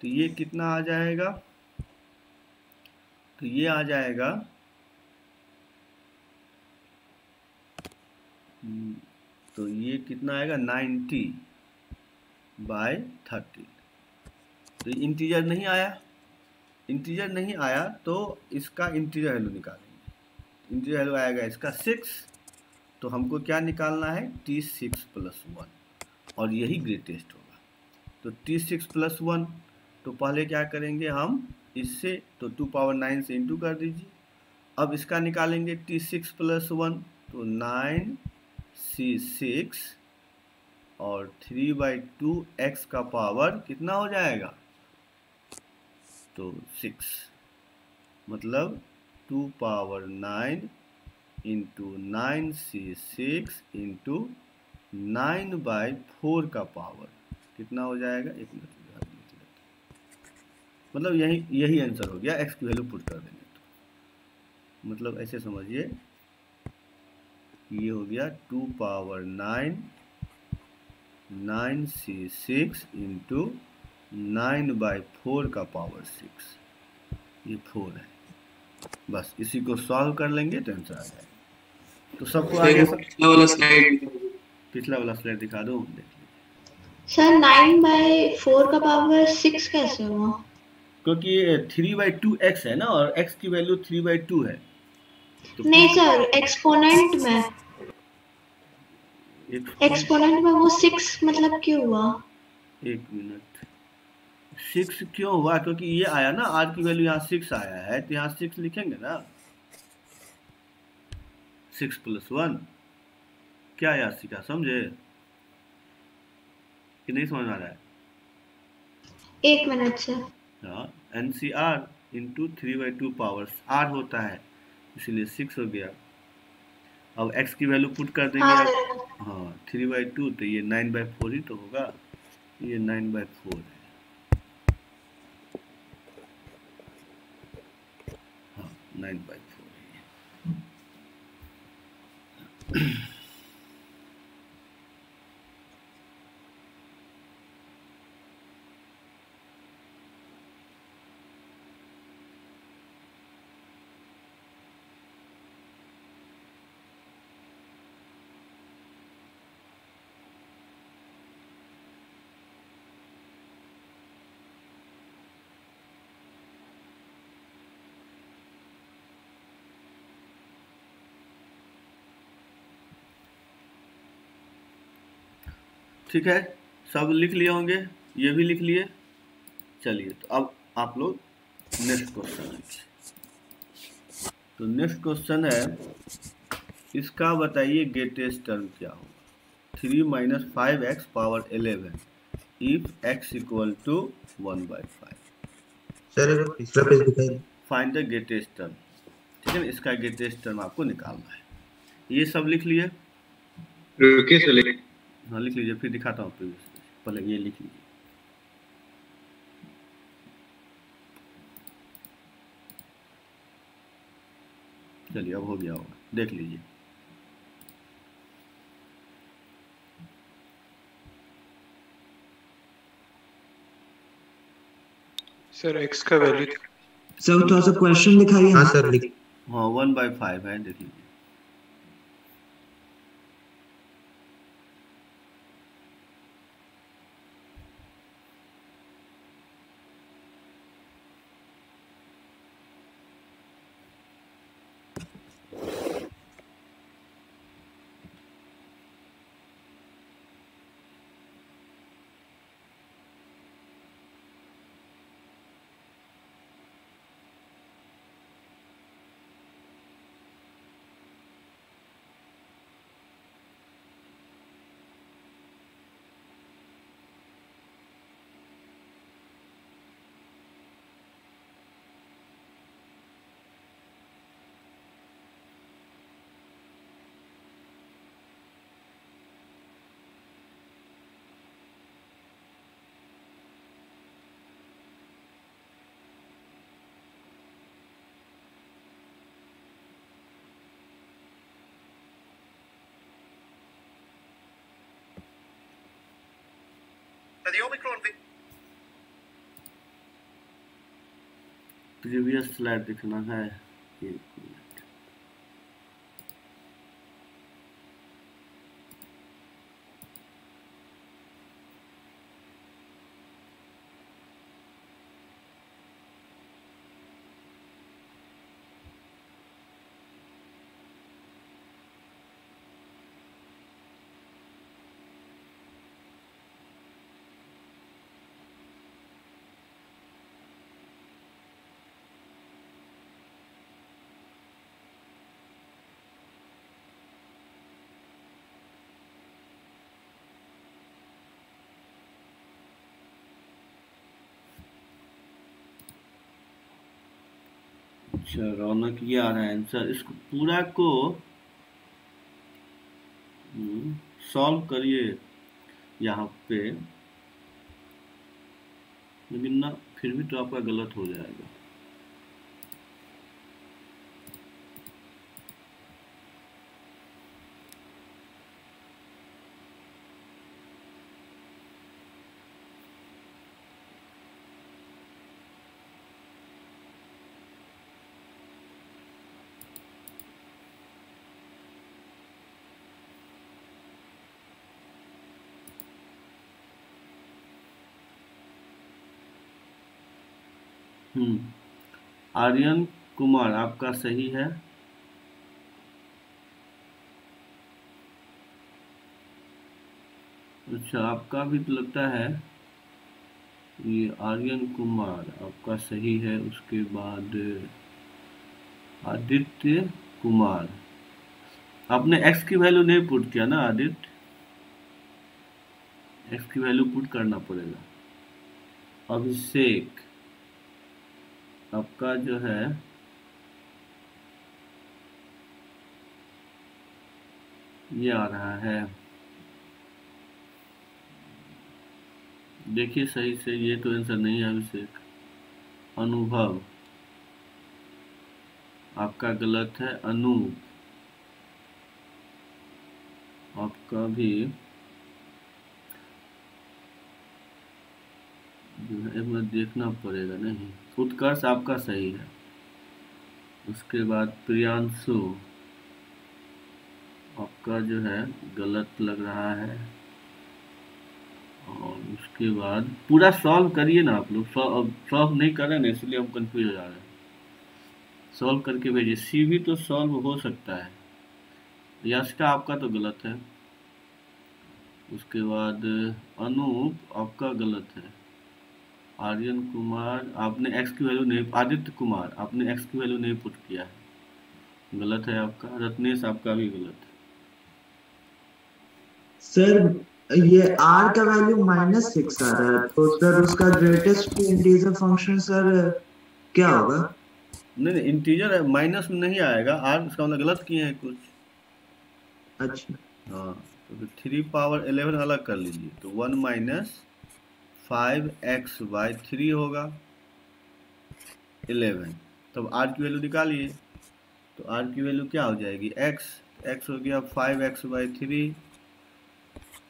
तो ये कितना आ जाएगा, तो ये आ जाएगा तो ये कितना आएगा 90/13। तो इंटीजर नहीं आया, इंटीजर नहीं आया तो इसका इंटीजर वैल्यू निकालेंगे। इंटीजर वैल्यू आएगा इसका 6, तो हमको क्या निकालना है, T6+1, और यही ग्रेटेस्ट होगा। तो T6 + 1, तो पहले क्या करेंगे हम इससे, तो 2 पावर 9 से इंटू कर दीजिए। अब इसका निकालेंगे T6 + 1, तो 9C6 और 3/2 x का पावर कितना हो जाएगा, तो 6, मतलब 2 पावर 9 इंटू 9C6 इंटू 9/4 का पावर कितना हो जाएगा, 1 मिनट मतलब यही आंसर हो गया। x की वैल्यू पुट कर देंगे तो मतलब ऐसे समझिए, ये हो गया 2 पावर 9C6 इंटू 9/4 का पावर 6, ये 4 है। बस इसी को सॉल्व कर लेंगे तो आंसर आ जाएगा। तो सबको आ गया? पिछला वाला स्लाइड दिखा दो, देख लीजिए। सर 9/4 का पावर 6 कैसे हुआ? क्योंकि 3/2 x है ना, और x की वैल्यू 3/2 है। तो नहीं सर, एक्सपोनेंट में वो 6 मतलब क्यों हुआ? 1 मिनट, 6 क्यों हुआ? क्योंकि ये आया ना, r की वैल्यू यहाँ 6 आया है, तो यहाँ 6 लिखेंगे ना। 6 + 1 क्या याद सीखा, समझे कि नहीं समझ आ रहा है? 1 मिनट सर। हाँ, NCR इंटू 3/2 पावर r होता है, इसलिए 6 हो गया। अब x की वैल्यू पुट कर देंगे। हाँ 3/2, तो ये 9/4 ही तो होगा, ये 9/4 है। हाँ 9/4 है। ठीक है, सब लिख लिए होंगे, ये भी लिख लिए। चलिए तो अब आप लोग नेक्स्ट क्वेश्चन लिखिए। तो नेक्स्ट क्वेश्चन है, इसका बताइए ग्रेटेस्ट टर्म क्या होगा। 3 - 5x power 11 if x = 1/5। Sir पिछला पेज दिखाइए। फाइंड द ग्रेटेस्ट टर्म, ठीक है ना, इसका ग्रेटेस्ट टर्म आपको निकालना है। ये सब लिख लिए? रुकिए सर, हाँ लिख लीजिए, फिर दिखाता हूँ। पहले ये लिख लीजिए। चलिए अब हो गया होगा, देख लीजिए। सर x का वैल्यू सर थोड़ा सा क्वेश्चन दिखाइए। हाँ सर लिख। हाँ 1/5 है, देख लीजिए। प्रीवियस स्लाइड दिखना है। एक मिनट, अच्छा रौनक, ये आ रहा है आंसर। इसको पूरा को सॉल्व करिए यहाँ पे, लेकिन ना फिर भी तो आपका गलत हो जाएगा। आर्यन कुमार आपका सही है। अच्छा आपका भी तो लगता है, ये आर्यन कुमार आपका सही है। उसके बाद आदित्य कुमार, आपने x की वैल्यू नहीं पुट किया ना आदित्य, x की वैल्यू पुट करना पड़ेगा। अभिषेक आपका जो है ये आ रहा है, देखिए सही से, ये तो आंसर नहीं है अभिषेक। अनुभव आपका गलत है। अनूप आपका भी जो है मैं देखना पड़ेगा नहीं। उत्कर्ष आपका सही है। उसके बाद प्रियांशु आपका जो है गलत लग रहा है। और उसके बाद पूरा सॉल्व करिए ना आप लोग, सॉल्व नहीं कर रहे ना इसलिए हम कंफ्यूज हो जा रहे हैं। सॉल्व करके भेजिए। सी भी तो सॉल्व हो सकता है। यश का आपका तो गलत है। उसके बाद अनूप आपका गलत है। आर्यन कुमार आपने x की वैल्यू नहीं, आदित्य कुमार आपने x की वैल्यू नहीं पुट किया है, गलत है आपका। रत्नेश आपका भी गलत है। सर ये r का वैल्यू -6 आ रहा है, तो सर उसका ग्रेटेस्ट इंटीजर फंक्शन सर क्या होगा? नहीं इंटीजर है, माइनस में नहीं आएगा r, इसका मतलब गलत किए हैं कुछ। अच्छा हाँ तो 3 पावर 11 अलग कर लीजिए, तो 1 माइनस 5x/3 होगा 11। तब r की वैल्यू निकालिए, तो r की वैल्यू क्या हो जाएगी, x हो गया 5x/3,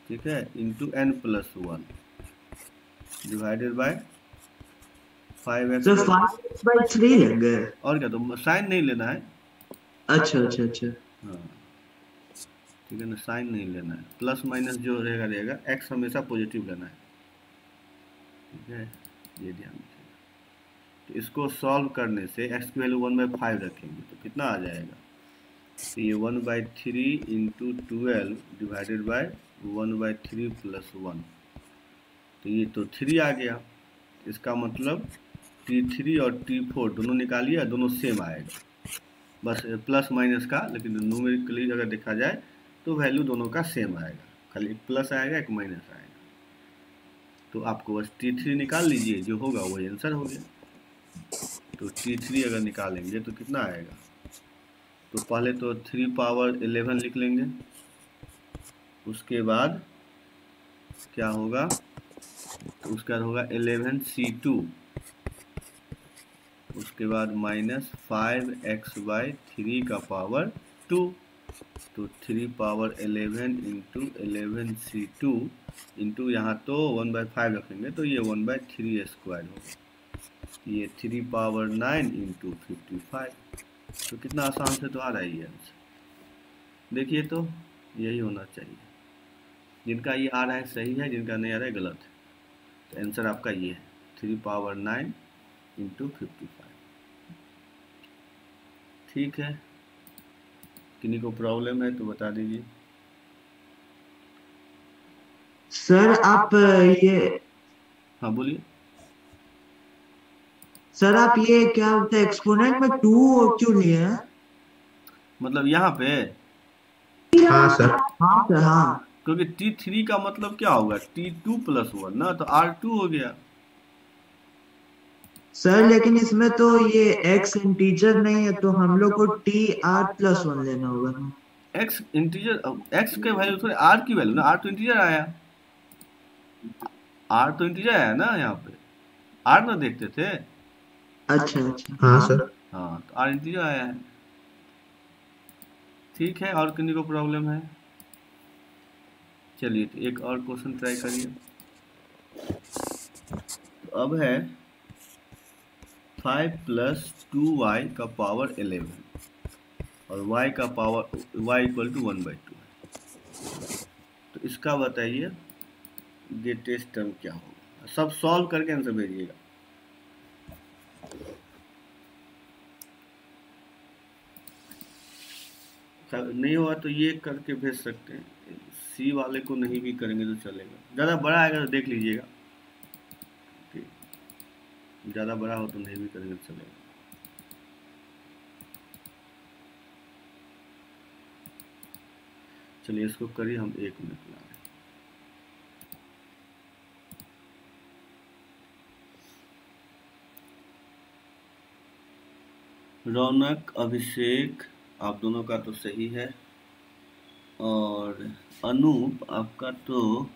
ठीक है, into n+1 divided by 5x। तो 5/3 लेंगे और क्या, तो साइन नहीं लेना है। अच्छा अच्छा अच्छा हाँ ठीक है ना, साइन नहीं लेना है। प्लस माइनस जो रहेगा x हमेशा पॉजिटिव लेना है, ठीक है, ये ध्यान रखिएगा। तो इसको सॉल्व करने से x की वैल्यू 1/5 रखेंगे तो कितना आ जाएगा, तो ये 1/3 इंटू 12 डिवाइडेड बाय 1/3 प्लस 1, तो ये तो 3 आ गया। इसका मतलब T3 और T4 दोनों निकालिए, दोनों सेम आएगा, बस प्लस माइनस का, लेकिन न्यूमेरिकली अगर देखा जाए तो वैल्यू दोनों का सेम आएगा, खाली एक प्लस आएगा एक माइनस आएगा। तो आपको बस T3 निकाल लीजिए, जो होगा वही आंसर हो गया। तो T3 अगर निकालेंगे तो कितना आएगा, तो पहले तो 3 पावर 11 लिख लेंगे, उसके बाद क्या होगा, तो उसका होगा 11C2, उसके बाद माइनस 5x/3 का पावर 2, तो 3 पावर 11 इंटू 11C2 इंटू यहाँ तो 1/5 रखेंगे तो ये 1/3 स्क्वायर होगा, ये 3 पावर 9 इंटू 55। तो कितना आसान से तो आ रहा है ये आंसर। देखिए तो यही होना चाहिए, जिनका ये आ रहा है सही है, जिनका नहीं आ रहा है गलत है। तो आंसर आपका ये है 3 पावर 9 इंटू 55। ठीक है, किन्हीं को प्रॉब्लम है तो बता दीजिए। सर आप ये, हाँ बोलिए। सर आप ये क्या होता है एक्सपोनेंट में 2 क्यों लिए हैं? मतलब यहाँ पे हाँ सर, हाँ सर हाँ, क्योंकि T3 का मतलब क्या होगा, T2 + 1 ना, तो R2 हो गया। सर लेकिन इसमें तो ये x इंटीजर नहीं है, तो हम लोग को TR+1 लेना होगा ना। एक्स इंटीजर, एक्स के वैल्यू थोड़े आर की वैल्यू ना, आर तो इंटीजर आया, आर तो इंटीजर आया ना, यहाँ पे आर ना देखते थे। अच्छा अच्छा। हाँ सर। हाँ तो आर इंटीजर आया है। ठीक है, और किन्हीं को प्रॉब्लम है? चलिए तो एक और क्वेश्चन ट्राई करिए। तो अब है 5 + 2y का पावर 11 और y का पावर y = 1/2 है। तो इसका बताइए ग्रेटेस्ट टर्म क्या होगा। सब सॉल्व करके आंसर भेजिएगा। नहीं हुआ तो ये करके भेज सकते हैं, सी वाले को नहीं भी करेंगे तो चलेगा। ज़्यादा बड़ा आएगा तो देख लीजिएगा, ज़्यादा बड़ा हो तो नहीं भी करेंगे तो चलेगा। चलिए इसको करिए, हम 1 मिनट ला रहे हैं। रौनक, अभिषेक, आप दोनों का तो सही है, और अनूप आपका तो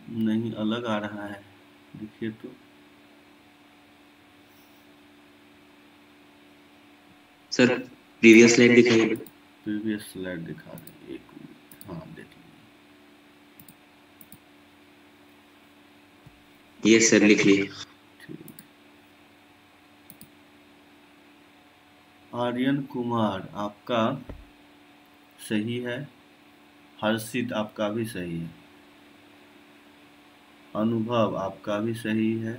नहीं, अलग आ रहा है, देखिए तो। सर प्रीवियस स्लाइड दिखाइए। प्रीवियस स्लाइड दिखा रहे हैं, 1 मिनट। हाँ देख लीजिए। ये सर लिख लिए। आर्यन कुमार आपका सही है, हर्षित आपका भी सही है, अनुभव आपका भी सही है,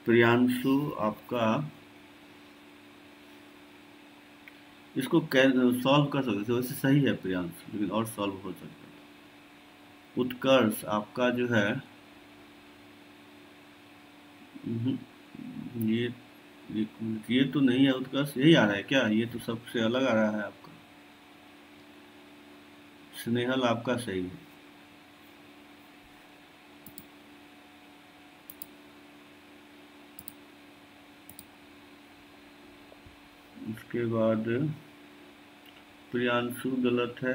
प्रियांशु आपका, इसको सॉल्व कर सकते थे, वैसे सही है प्रियांशु, लेकिन और सॉल्व हो सकता है। उत्कर्ष आपका जो है ये तो नहीं है उत्कर्ष, यही आ रहा है क्या? ये तो सबसे अलग आ रहा है आपका। स्नेहल आपका सही है। उसके बाद प्रियांशु गलत है,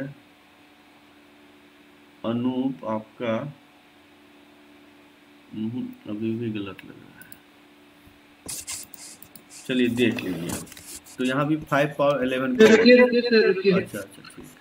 अनूप आपका अभी भी गलत लग रहा है। चलिए देख लीजिए। तो यहाँ भी 5 पावर 11 अच्छा अच्छा ठीक है।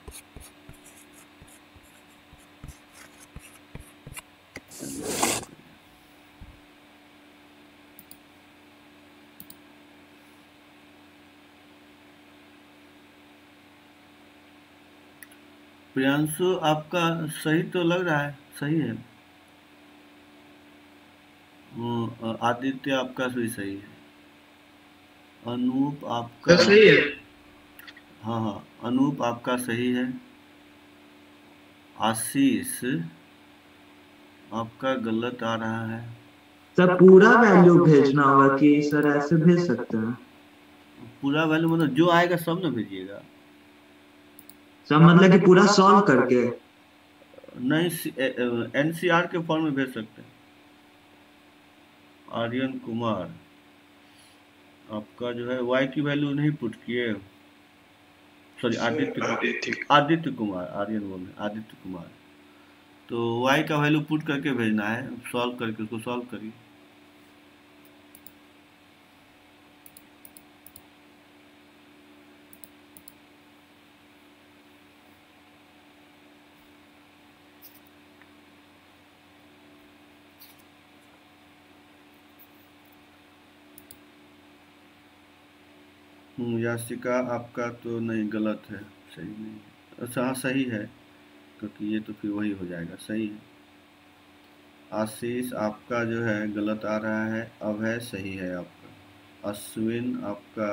प्रियांशु आपका सही तो लग रहा है, सही है। आदित्य आपका भी सही है। अनूप आपका सही है। हाँ हाँ, अनूप आपका सही है। आशीष आपका गलत आ रहा है। सर पूरा वैल्यू भेजना होगा कि सर ऐसे भेज सकते हैं? पूरा वैल्यू मतलब जो आएगा सब ना भेजिएगा। सर मतलब कि पूरा सॉल्व करके? नहीं, NCR के फॉर्म में भेज सकते हैं। आर्यन कुमार आपका जो है y की वैल्यू नहीं पुट किए, सॉरी आदित्य कुमार, आर्यन बोल रहे आदित्य कुमार। तो y का वैल्यू पुट करके भेजना है, सॉल्व करके उसको सॉल्व करिए। यासिका आपका तो नहीं, गलत है, सही नहीं है। अच्छा हाँ सही है, क्योंकि ये तो फिर वही हो जाएगा, सही है। आशीष आपका जो है गलत आ रहा है, अभय सही है आपका। अश्विन आपका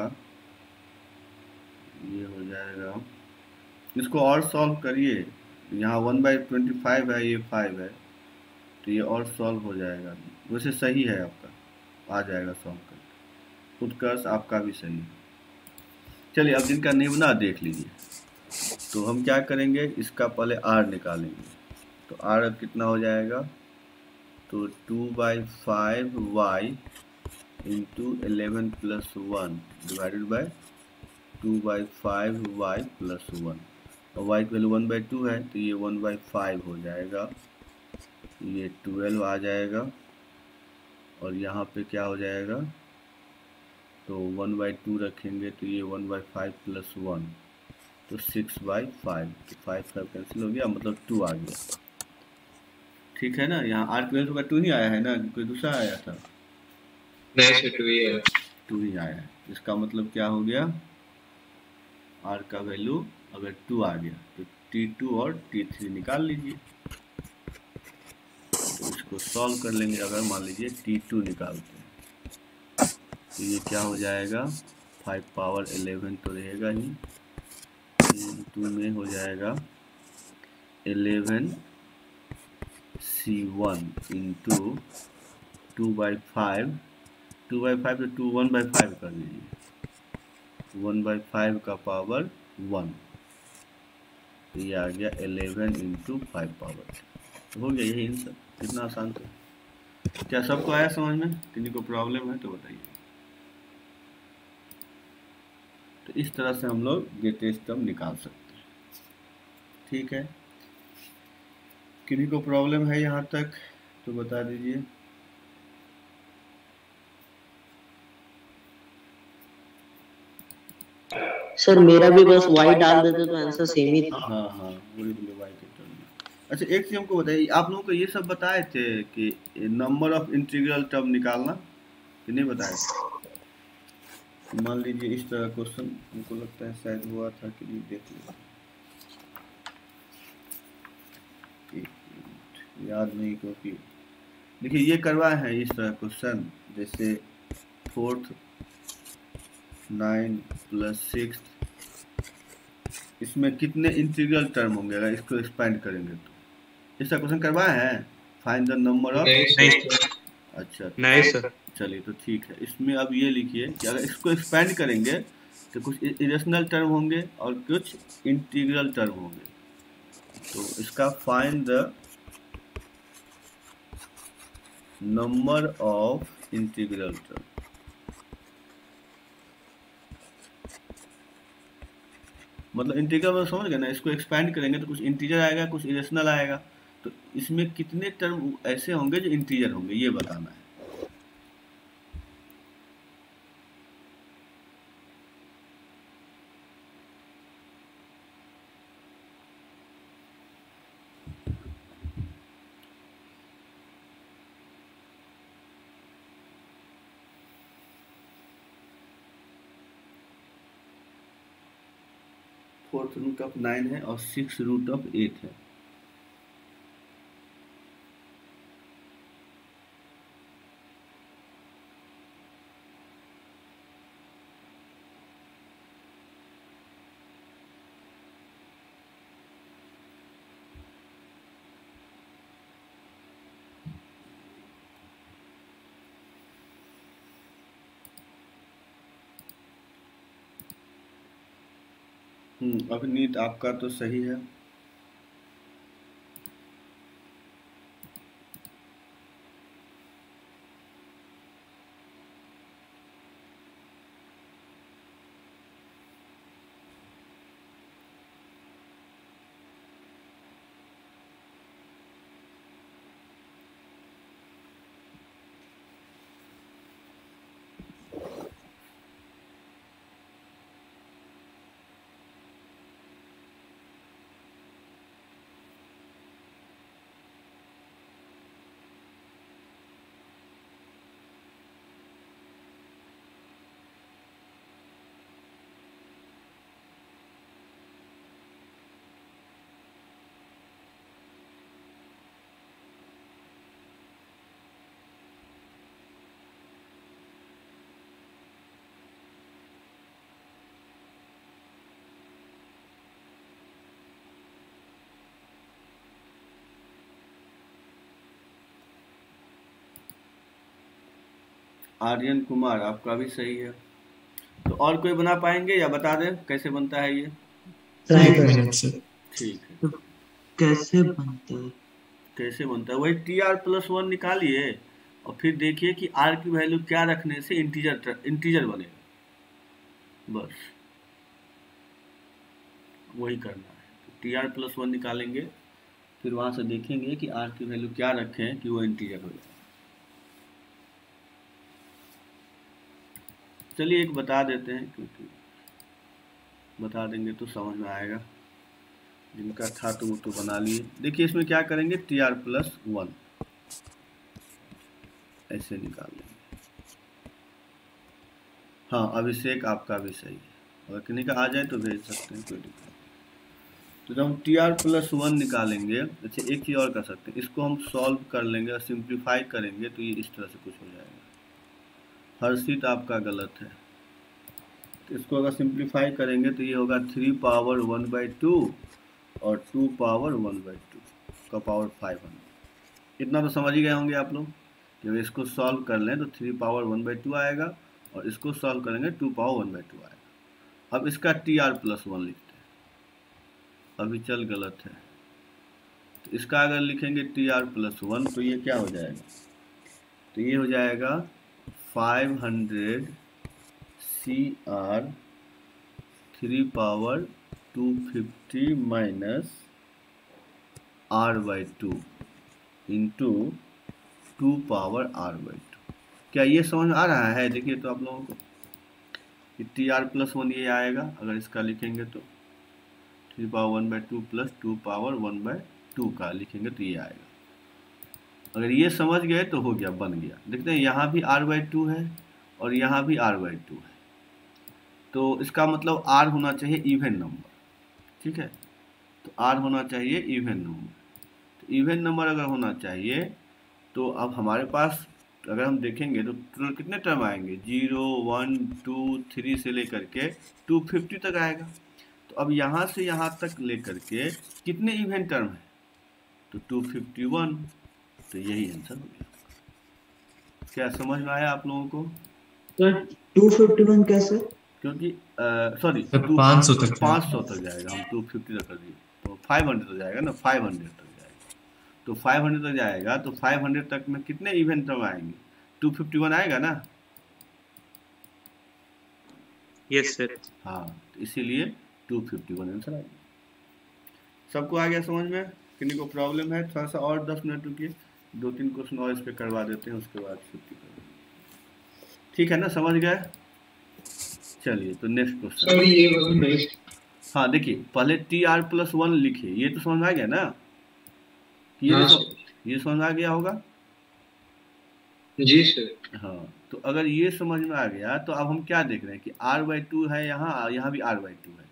ये हो जाएगा, इसको और सॉल्व करिए। यहाँ 1/25 है, ये 5 है, तो ये और सॉल्व हो जाएगा। वैसे सही है आपका, आ जाएगा सॉल्व करके। उत्कर्ष आपका भी सही है। चलिए अब जिनका नहीं बना देख लीजिए। तो हम क्या करेंगे, इसका पहले आर निकालेंगे। तो आर अब कितना हो जाएगा, तो 2/5y into 11 + 1 divided by 2/5y + 1, और y की वैल्यू 1/2 है तो ये 1/5 हो जाएगा, ये 12 आ जाएगा, और यहाँ पे क्या हो जाएगा, तो 1/2 रखेंगे तो ये 1/5 + 1 तो 6/5, तो 5 कैंसिल हो गया, मतलब 2 आ गया। ठीक है ना, यहाँ आर की वैल्यू का 2 ही आया है ना, कोई दूसरा आया था? नहीं सर 2 ही है। 2 ही आया है। इसका मतलब क्या हो गया, आर का वैल्यू अगर 2 आ गया तो T2 और T3 निकाल लीजिए। तो इसको सॉल्व कर लेंगे। अगर मान लीजिए T2 निकालते हैं तो ये क्या हो जाएगा, 5 पावर 11 तो रहेगा ही, 2 में हो जाएगा 11 C1 इंटू 2/5, 2/5 तो 2 1/5 कर लीजिए, 1/5 का पावर 1, तो ये आ गया 11 इंटू 5 पावर। तो हो गया यही आंसर। कितना आसान था। क्या सबको आया समझ में? किसी को प्रॉब्लम है तो बताइए। तो इस तरह से हम लोग ग्रेटेस्ट टर्म निकाल सकते हैं। ठीक है, किसी को प्रॉब्लम है यहाँ तक तो बता दीजिए। सर मेरा भी बस y डाल देते तो आंसर सेम ही था। हाँ हाँ, वही बोले y के टर्म में। अच्छा एक चीज हमको बताइए, आप लोगों को ये सब बताए थे कि नंबर ऑफ इंटीग्रल टर्म निकालना, कि नहीं बताए थे? मान लीजिए इस तरह क्वेश्चन हमको लगता है शायद हुआ था कि नहीं, देख लीजिए, याद नहीं, क्योंकि देखिए ये करवाए हैं इस तरह क्वेश्चन, जैसे 4th 9 + 6, इसमें कितने इंटीग्रल टर्म होंगे अगर इसको एक्सपेंड करेंगे तो? इसका क्वेश्चन करवाए हैं, फाइंड द नंबर ऑफ। अच्छा नहीं सर। चलिए तो ठीक है, इसमें अब ये लिखिए कि अगर इसको एक्सपेंड करेंगे तो कुछ इरेशनल टर्म होंगे और कुछ इंटीग्रल टर्म होंगे। तो इसका find the number of integral term. मतलब इंटीग्रल में समझ गए ना, इसको एक्सपेंड करेंगे तो कुछ इंटीजर आएगा, कुछ इरेशनल आएगा, तो इसमें कितने टर्म ऐसे होंगे जो इंटीजर होंगे, ये बताना है। √9 है और 6√8 है। अभिनीत आपका तो सही है। आर्यन कुमार आपका भी सही है। तो और कोई बना पाएंगे या बता दें कैसे बनता है ये? ट्राई एक कर मिनट से। ठीक है, तो कैसे बनता है? कैसे बनता है? वही TR+1 निकालिए और फिर देखिए कि R की वैल्यू क्या रखने से इंटीजर बनेगा, बस वही करना है। तो TR+1 निकालेंगे, फिर वहाँ से देखेंगे कि R की वैल्यू क्या रखें कि वो इंटीजर हो जाए। चलिए एक बता देते हैं, क्योंकि बता देंगे तो समझ में आएगा, जिनका था तो वो तो बना लिए। देखिए इसमें क्या करेंगे, TR+1 ऐसे निकाल लेंगे। हाँ, अभिषेक आपका भी सही है, अगर किन्हीं का आ जाए तो भेज सकते हैं, कोई दिक्कत नहीं। तो जब हम TR+1 निकालेंगे, अच्छा एक चीज़ और कर सकते हैं, इसको हम सॉल्व कर लेंगे और सिंप्लीफाई करेंगे तो ये इस तरह से कुछ हो जाएगा। हर्षित आपका गलत है, तो इसको अगर सिंप्लीफाई करेंगे तो ये होगा 3 पावर 1/2 और 2 पावर 1/2 का पावर 500। इतना तो समझ ही गए होंगे आप लोग कि अगर इसको सॉल्व कर लें तो 3 पावर 1/2 आएगा और इसको सॉल्व करेंगे 2 पावर 1/2 आएगा। अब इसका TR+1 लिखते हैं, अभी चल गलत है, तो इसका अगर लिखेंगे TR+1 तो ये क्या हो जाएगा, तो ये हो जाएगा 500 CR 3 power 250 minus R/2 into 2 power R/2। क्या ये समझ आ रहा है? देखिए तो आप लोगों को कि TR+1 ये आएगा, अगर इसका लिखेंगे तो 3 पावर 1/2 प्लस 2 पावर 1/2 का लिखेंगे तो ये आएगा। अगर ये समझ गए तो हो गया, बन गया। देखते हैं यहाँ भी R/2 है और यहाँ भी R/2 है, तो इसका मतलब R होना चाहिए इवन नंबर, ठीक है। तो R होना चाहिए इवन नंबर, तो इवन नंबर अगर होना चाहिए तो अब हमारे पास अगर हम देखेंगे तो टोटल कितने टर्म आएंगे, 0 1 2 3 से लेकर के 250 तक आएगा। तो अब यहाँ से यहाँ तक लेकर के कितने इवन टर्म है, तो 251, तो यही आंसर हो गया। क्या समझ में आया आप लोगों को? सर 251 कैसे? क्योंकि सॉरी 500 तक 500 तक जाएगा, हम 250 तक कर दिए तो 500 तक जाएगा ना, 500 तक जाएगा, तो 500 तक जाएगा तो 500 तक में कितने इवेंट टर्म आएंगे, 251 आएगा ना। Yes sir. हाँ, तो इसीलिए 251 आंसर आ गया। सबको आ गया समझ में? किन्हीं को प्रॉब्लम है? थोड़ा सा और 10 मिनट रुकिए, 2-3 क्वेश्चन और इस पर करवा देते हैं, उसके बाद छुट्टी कर देंगे। ठीक है ना, समझ गए? चलिए तो नेक्स्ट क्वेश्चन। सॉरी ये वाला नहीं। हाँ देखिए, पहले TR+1 लिखिए, ये तो समझ में आ गया ना, ये समझ में आ गया होगा जी सर। हाँ, तो अगर ये समझ में आ गया तो अब हम क्या देख रहे हैं कि R/2 है, यहाँ भी R/2 है,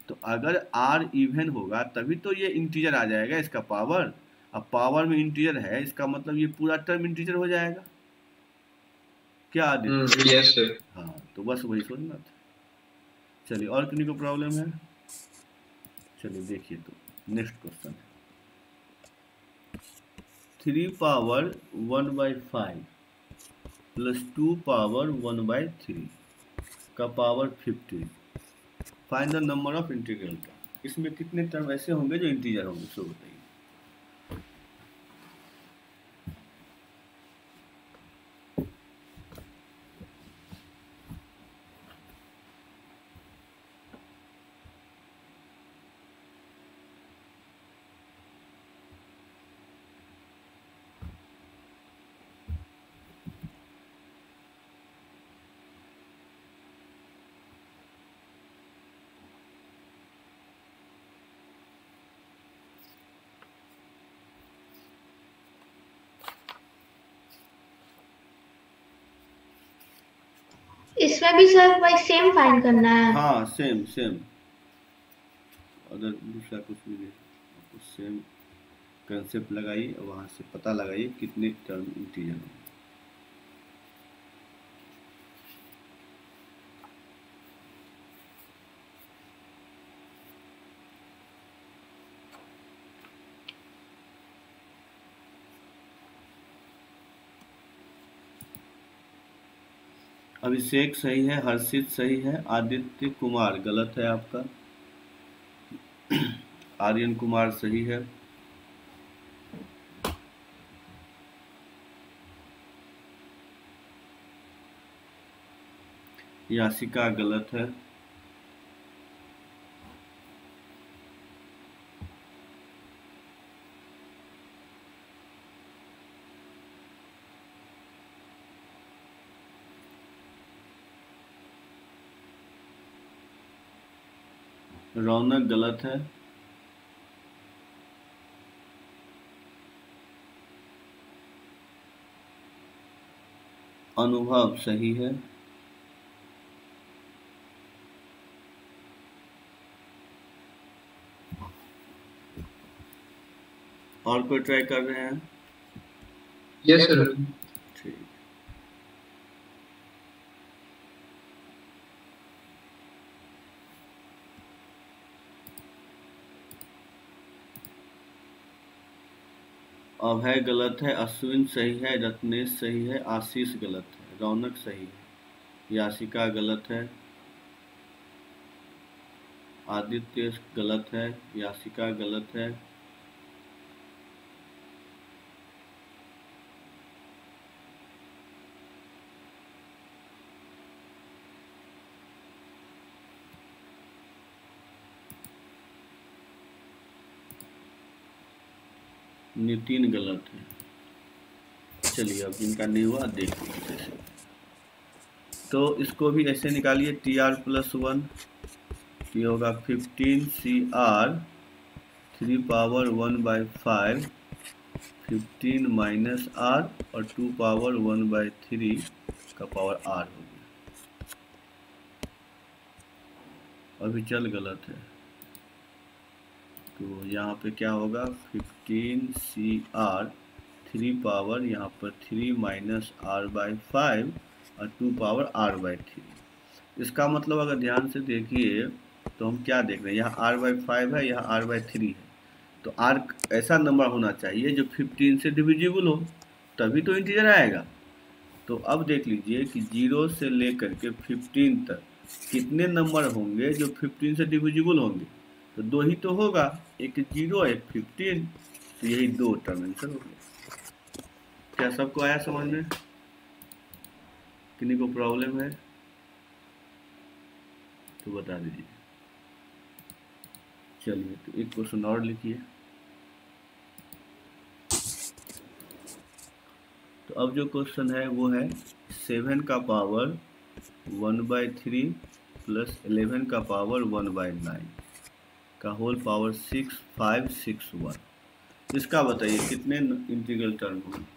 तो अगर R इवन होगा तभी तो ये इंटीजर आ जाएगा इसका पावर। अब पावर में इंटीजर है, इसका मतलब ये पूरा टर्म इंटीजर हो जाएगा। क्या आदित्य? Yes sir. हाँ, तो बस वही सोचना था। चलिए, और किन्हीं को प्रॉब्लम है? चलिए देखिए, तो नेक्स्ट क्वेश्चन है 3 पावर 1/5 प्लस 2 पावर 1/3 का power 15। Find the number of integral term. इसमें कितने टर्म ऐसे होंगे जो इंटीजर होंगे, सो बताइए। इसमें भी सर वही सेम फाइंड करना है। हाँ, सेम अगर दूसरा कुछ भी नहीं, आपको सेम कंसेप्ट लगाइए और वहाँ से पता लगाइए कितने टर्म इंटीजर होंगे। अभिषेक सही है, हर्षित सही है, आदित्य कुमार गलत है आपका, आर्यन कुमार सही है। यासिका गलत है। रौनक गलत है। अनुभव सही है। और कोई ट्राई कर रहे हैं? Yes sir. ठीक। अभय गलत है, अश्विन सही है, रत्नेश सही है, आशीष गलत है, रौनक सही है, यासिका गलत है, आदित्य गलत है, यासिका गलत है, नितिन गलत है। चलिए अब इनका नहीं हुआ देख लीजिए। तो इसको भी ऐसे निकालिए, TR+1 ये होगा 15CR 3^1/5 15 माइनस R और 2^1/3 का पावर R हो गया। अभी चल गलत है, तो यहाँ पे क्या होगा 15CR 3 पावर यहाँ पर 3 माइनस R/5 और 2 पावर R/3। इसका मतलब अगर ध्यान से देखिए तो हम क्या देख रहे हैं, यहाँ R/5 है, यहाँ R/3 है, तो R ऐसा नंबर होना चाहिए जो 15 से डिविजिबल हो, तभी तो इंटीजर आएगा। तो अब देख लीजिए कि 0 से लेकर के 15 तक कितने नंबर होंगे जो 15 से डिविजिबल होंगे, तो 2 ही तो होगा, एक 0 एक 15, तो यही 2 टर्म आंसर हो गया। क्या सबको आया समझ में? किन्हीं को प्रॉब्लम है तो बता दीजिए। चलिए तो एक क्वेश्चन और लिखिए। तो अब जो क्वेश्चन है वो है 7 का पावर 1/3 प्लस 11 का पावर 1/9 का होल पावर 6561। इसका बताइए कितने इंटीग्रल टर्म होंगे।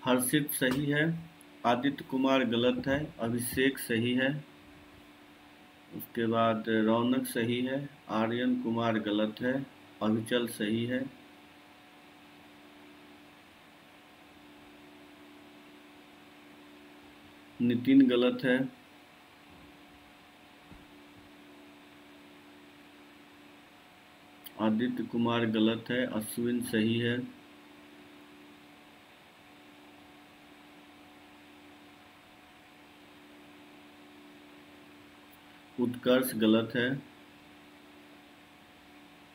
हर्षित सही है, आदित्य कुमार गलत है, अभिषेक सही है, उसके बाद रौनक सही है, आर्यन कुमार गलत है, अभिचल सही है, नितिन गलत है, आदित्य कुमार गलत है, अश्विन सही है, उत्कर्ष गलत है,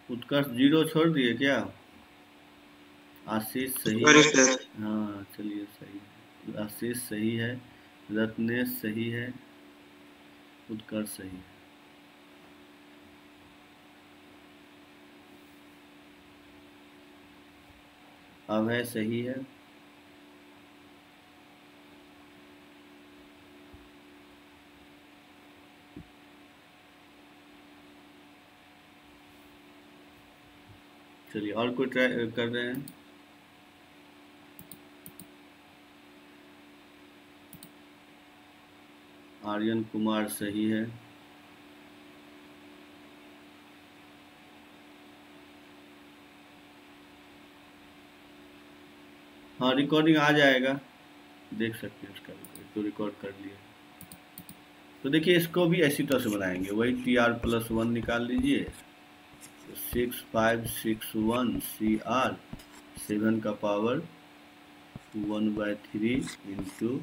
उत्कर्ष 0 छोड़ दिए क्या? आशीष सही है, हाँ चलिए सही है, आशीष सही है, रत्नेश सही है, उत्कर्ष सही है। अभय सही है, चलिए और कोई ट्राई कर रहे हैं? आर्यन कुमार सही है, हाँ रिकॉर्डिंग आ जाएगा, देख सकते हैं उसका, तो रिकॉर्ड कर लिया। तो देखिए इसको भी ऐसी तरह से बनाएंगे, वही TR+1 निकाल लीजिए, 6 5 6 1 CR 7 का पावर 1/3 इंटू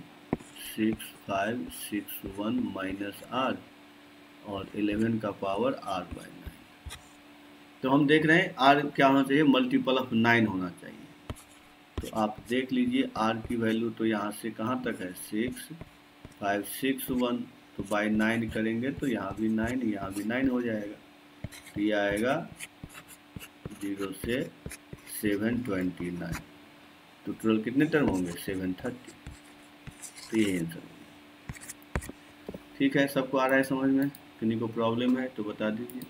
6 5 6 1 माइनस R और 11 का पावर R/9। तो हम देख रहे हैं R क्या होना चाहिए, मल्टीपल ऑफ 9 होना चाहिए। तो आप देख लीजिए R की वैल्यू तो यहाँ से कहाँ तक है 6 5 6 1, तो बाय 9 करेंगे तो यहाँ भी 9, यहाँ भी 9 हो जाएगा। तो ये आएगा 0 से 729, तो टोटल कितने टर्म होंगे 730। तो ये आंसर होगा। ठीक है, सबको आ रहा है समझ में? किन्हीं को प्रॉब्लम है तो बता दीजिए।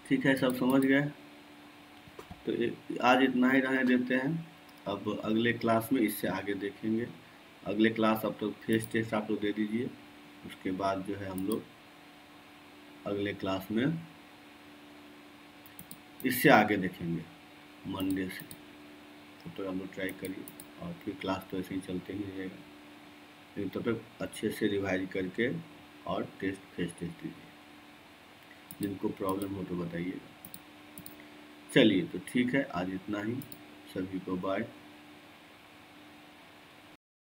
ठीक है, सब समझ गए? तो आज इतना ही रहने देते हैं, अब अगले क्लास में इससे आगे देखेंगे। अगले क्लास अब तो फेस टेस्ट आप लोग दे दीजिए, उसके बाद जो है हम लोग अगले क्लास में इससे आगे देखेंगे मंडे से। तो हम लोग ट्राई करिए, और फिर क्लास तो ऐसे ही चलते ही रहेगा, लेकिन तब तक अच्छे से रिवाइज करके और फेस टेस्ट दीजिए। जिनको प्रॉब्लम हो तो बताइएगा। चलिए तो ठीक है, आज इतना ही, सभी को बाय।